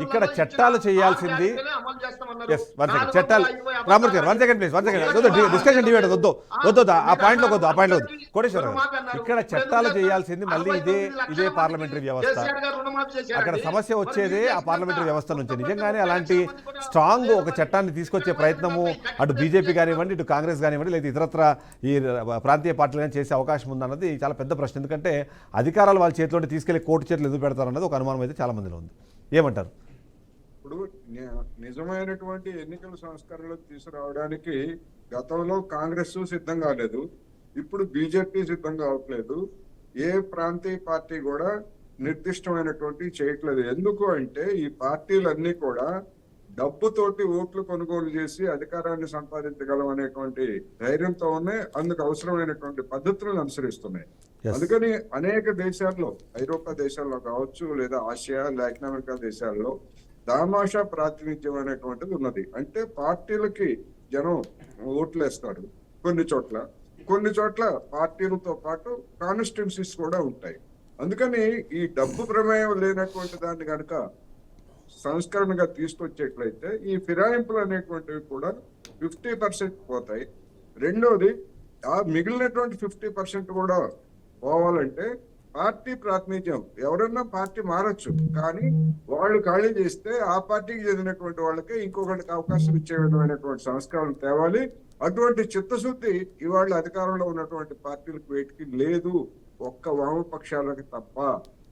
ఇక్కడ చట్టాలు చేయాల్సింది చట్టాలు రామూర్తి గారు డిస్కషన్ డిబేట్ వద్దు ఆ పాయింట్ లో కోటేశ్వరరావు ఇక్కడ చట్టాలు చేయాల్సింది మళ్ళీ ఇదే పార్లమెంటరీ వ్యవస్థ. అక్కడ సమస్య వచ్చేదే ఆ పార్లమెంటరీ వ్యవస్థ నుంచి. నిజంగానే అలాంటి స్ట్రాంగ్ ఒక చట్టాన్ని తీసుకొచ్చే ప్రయత్నము అటు బీజేపీ కానివ్వండి, ఇటు కాంగ్రెస్ కానివ్వండి, లేదా ఇతరత్ర ఈ ప్రాంతీయ పార్టీలు చేసే అవకాశం ఉందన్నది చాలా పెద్ద ప్రశ్న. ఎందుకంటే అధికారాలు వాళ్ళ చేతిలో తీసుకెళ్లి కోర్టు చేతులు ఎందుకు పెడతారన్నది ఒక అనుమానం అయితే చాలా మందిలో ఉంది. ఏమంటారు? ఇప్పుడు నిజమైనటువంటి ఎన్నికల సంస్కరణలు తీసుకురావడానికి గతంలో కాంగ్రెస్ సిద్ధం కాలేదు, ఇప్పుడు బీజేపీ సిద్ధం కావట్లేదు, ఏ ప్రాంతీయ పార్టీ కూడా నిర్దిష్టమైనటువంటి చేయట్లేదు. ఎందుకు అంటే ఈ పార్టీలన్నీ కూడా డబ్బుతోటి ఓట్లు కొనుగోలు చేసి అధికారాన్ని సంపాదించగలం అనేటువంటి ధైర్యంతోనే అందుకు అవసరమైనటువంటి పద్ధతులను అనుసరిస్తున్నాయి. Yes. అందుకని అనేక దేశాల్లో, ఐరోపా దేశాల్లో కావచ్చు, లేదా ఆసియా, లాటిన్ అమెరికా దేశాల్లో దామాషా ప్రాతినిధ్యం అనేటువంటిది ఉన్నది. అంటే పార్టీలకి జనం ఓట్లు వేస్తారు కొన్ని చోట్ల పార్టీలతో పాటు కాన్స్టిట్యున్సీస్ కూడా ఉంటాయి. అందుకని ఈ డబ్బు ప్రమేయం లేనటువంటి దాన్ని కనుక సంస్కరణగా తీసుకొచ్చేట్లయితే ఈ ఫిరాయింపులు అనేటువంటివి కూడా 50% పోతాయి. రెండోది, ఆ మిగిలినటువంటి 50% కూడా పోవాలంటే పార్టీ ప్రాతినిధ్యం, ఎవరన్నా పార్టీ మారచ్చు, కానీ వాళ్ళు ఖాళీ చేస్తే ఆ పార్టీకి చెందినటువంటి వాళ్ళకే ఇంకొకటికి అవకాశం ఇచ్చే విధమైనటువంటి సంస్కరణలు తేవాలి. అటువంటి చిత్తశుద్ధి ఇవాళ అధికారంలో ఉన్నటువంటి పార్టీలకు వేటికి లేదు, ఒక్క వామపక్షాలకి తప్ప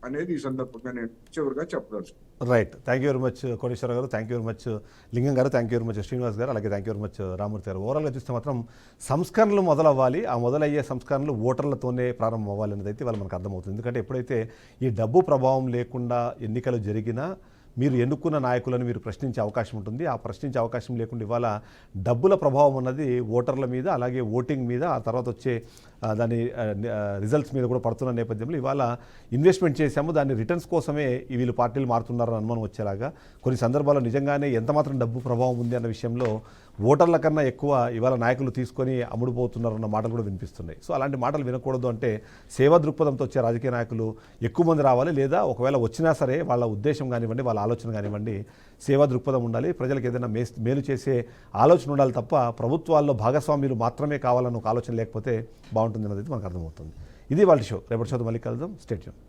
అనేది ఈ సందర్భంగా నేను చివరిగా చెప్పదలుచుకున్నాను. Right. Thank you very much Koteswara గారు, thank you very much Lingam గారు, thank you very much Srinivas గారు, అలాగే thank you very much Ramurthy గారు. ఓవరాల్గా చూస్తే మాత్రం సంస్కరణలు మొదలవ్వాలి, ఆ మొదలయ్యే సంస్కరణలు ఓటర్లతోనే ప్రారంభం అవ్వాలి అనేది అయితే వాళ్ళు మనకు అర్థమవుతుంది. ఎందుకంటే ఎప్పుడైతే ఈ డబ్బు ప్రభావం లేకుండా ఎన్నికలు జరిగినా మీరు ఎన్నుకున్న నాయకులను మీరు ప్రశ్నించే అవకాశం ఉంటుంది. ఆ ప్రశ్నించే అవకాశం లేకుండా ఇవాళ డబ్బుల ప్రభావం అన్నది ఓటర్ల మీద, అలాగే ఓటింగ్ మీద, ఆ తర్వాత వచ్చే దాని రిజల్ట్స్ మీద కూడా పడుతున్న నేపథ్యంలో ఇవాళ ఇన్వెస్ట్మెంట్ చేశాము, దాని రిటర్న్స్ కోసమే వీళ్ళు పార్టీలు మారుతున్నారని అనుమానం వచ్చేలాగా కొన్ని సందర్భాల్లో నిజంగానే ఎంతమాత్రం డబ్బు ప్రభావం ఉంది అన్న విషయంలో ఓటర్ల కన్నా ఎక్కువ ఇవాళ నాయకులు తీసుకొని అమ్ముడుపోతున్నారన్న మాటలు కూడా వినిపిస్తున్నాయి. సో అలాంటి మాటలు వినకూడదు అంటే సేవా దృక్పథంతో వచ్చే రాజకీయ నాయకులు ఎక్కువ మంది రావాలి, లేదా ఒకవేళ వచ్చినా సరే వాళ్ళ ఉద్దేశం కానివ్వండి, వాళ్ళ ఆలోచన కానివ్వండి, సేవా దృక్పథం ఉండాలి, ప్రజలకు ఏదైనా మేలు చేసే ఆలోచన ఉండాలి తప్ప ప్రభుత్వాల్లో భాగస్వామ్యులు మాత్రమే కావాలన్న ఒక ఆలోచన లేకపోతే బాగుంటుంది అన్నది మనకు అర్థమవుతుంది. ఇది వాళ్ళ షో. రేపటి షోతో మళ్ళీ కలుద్దాం. Stay tune.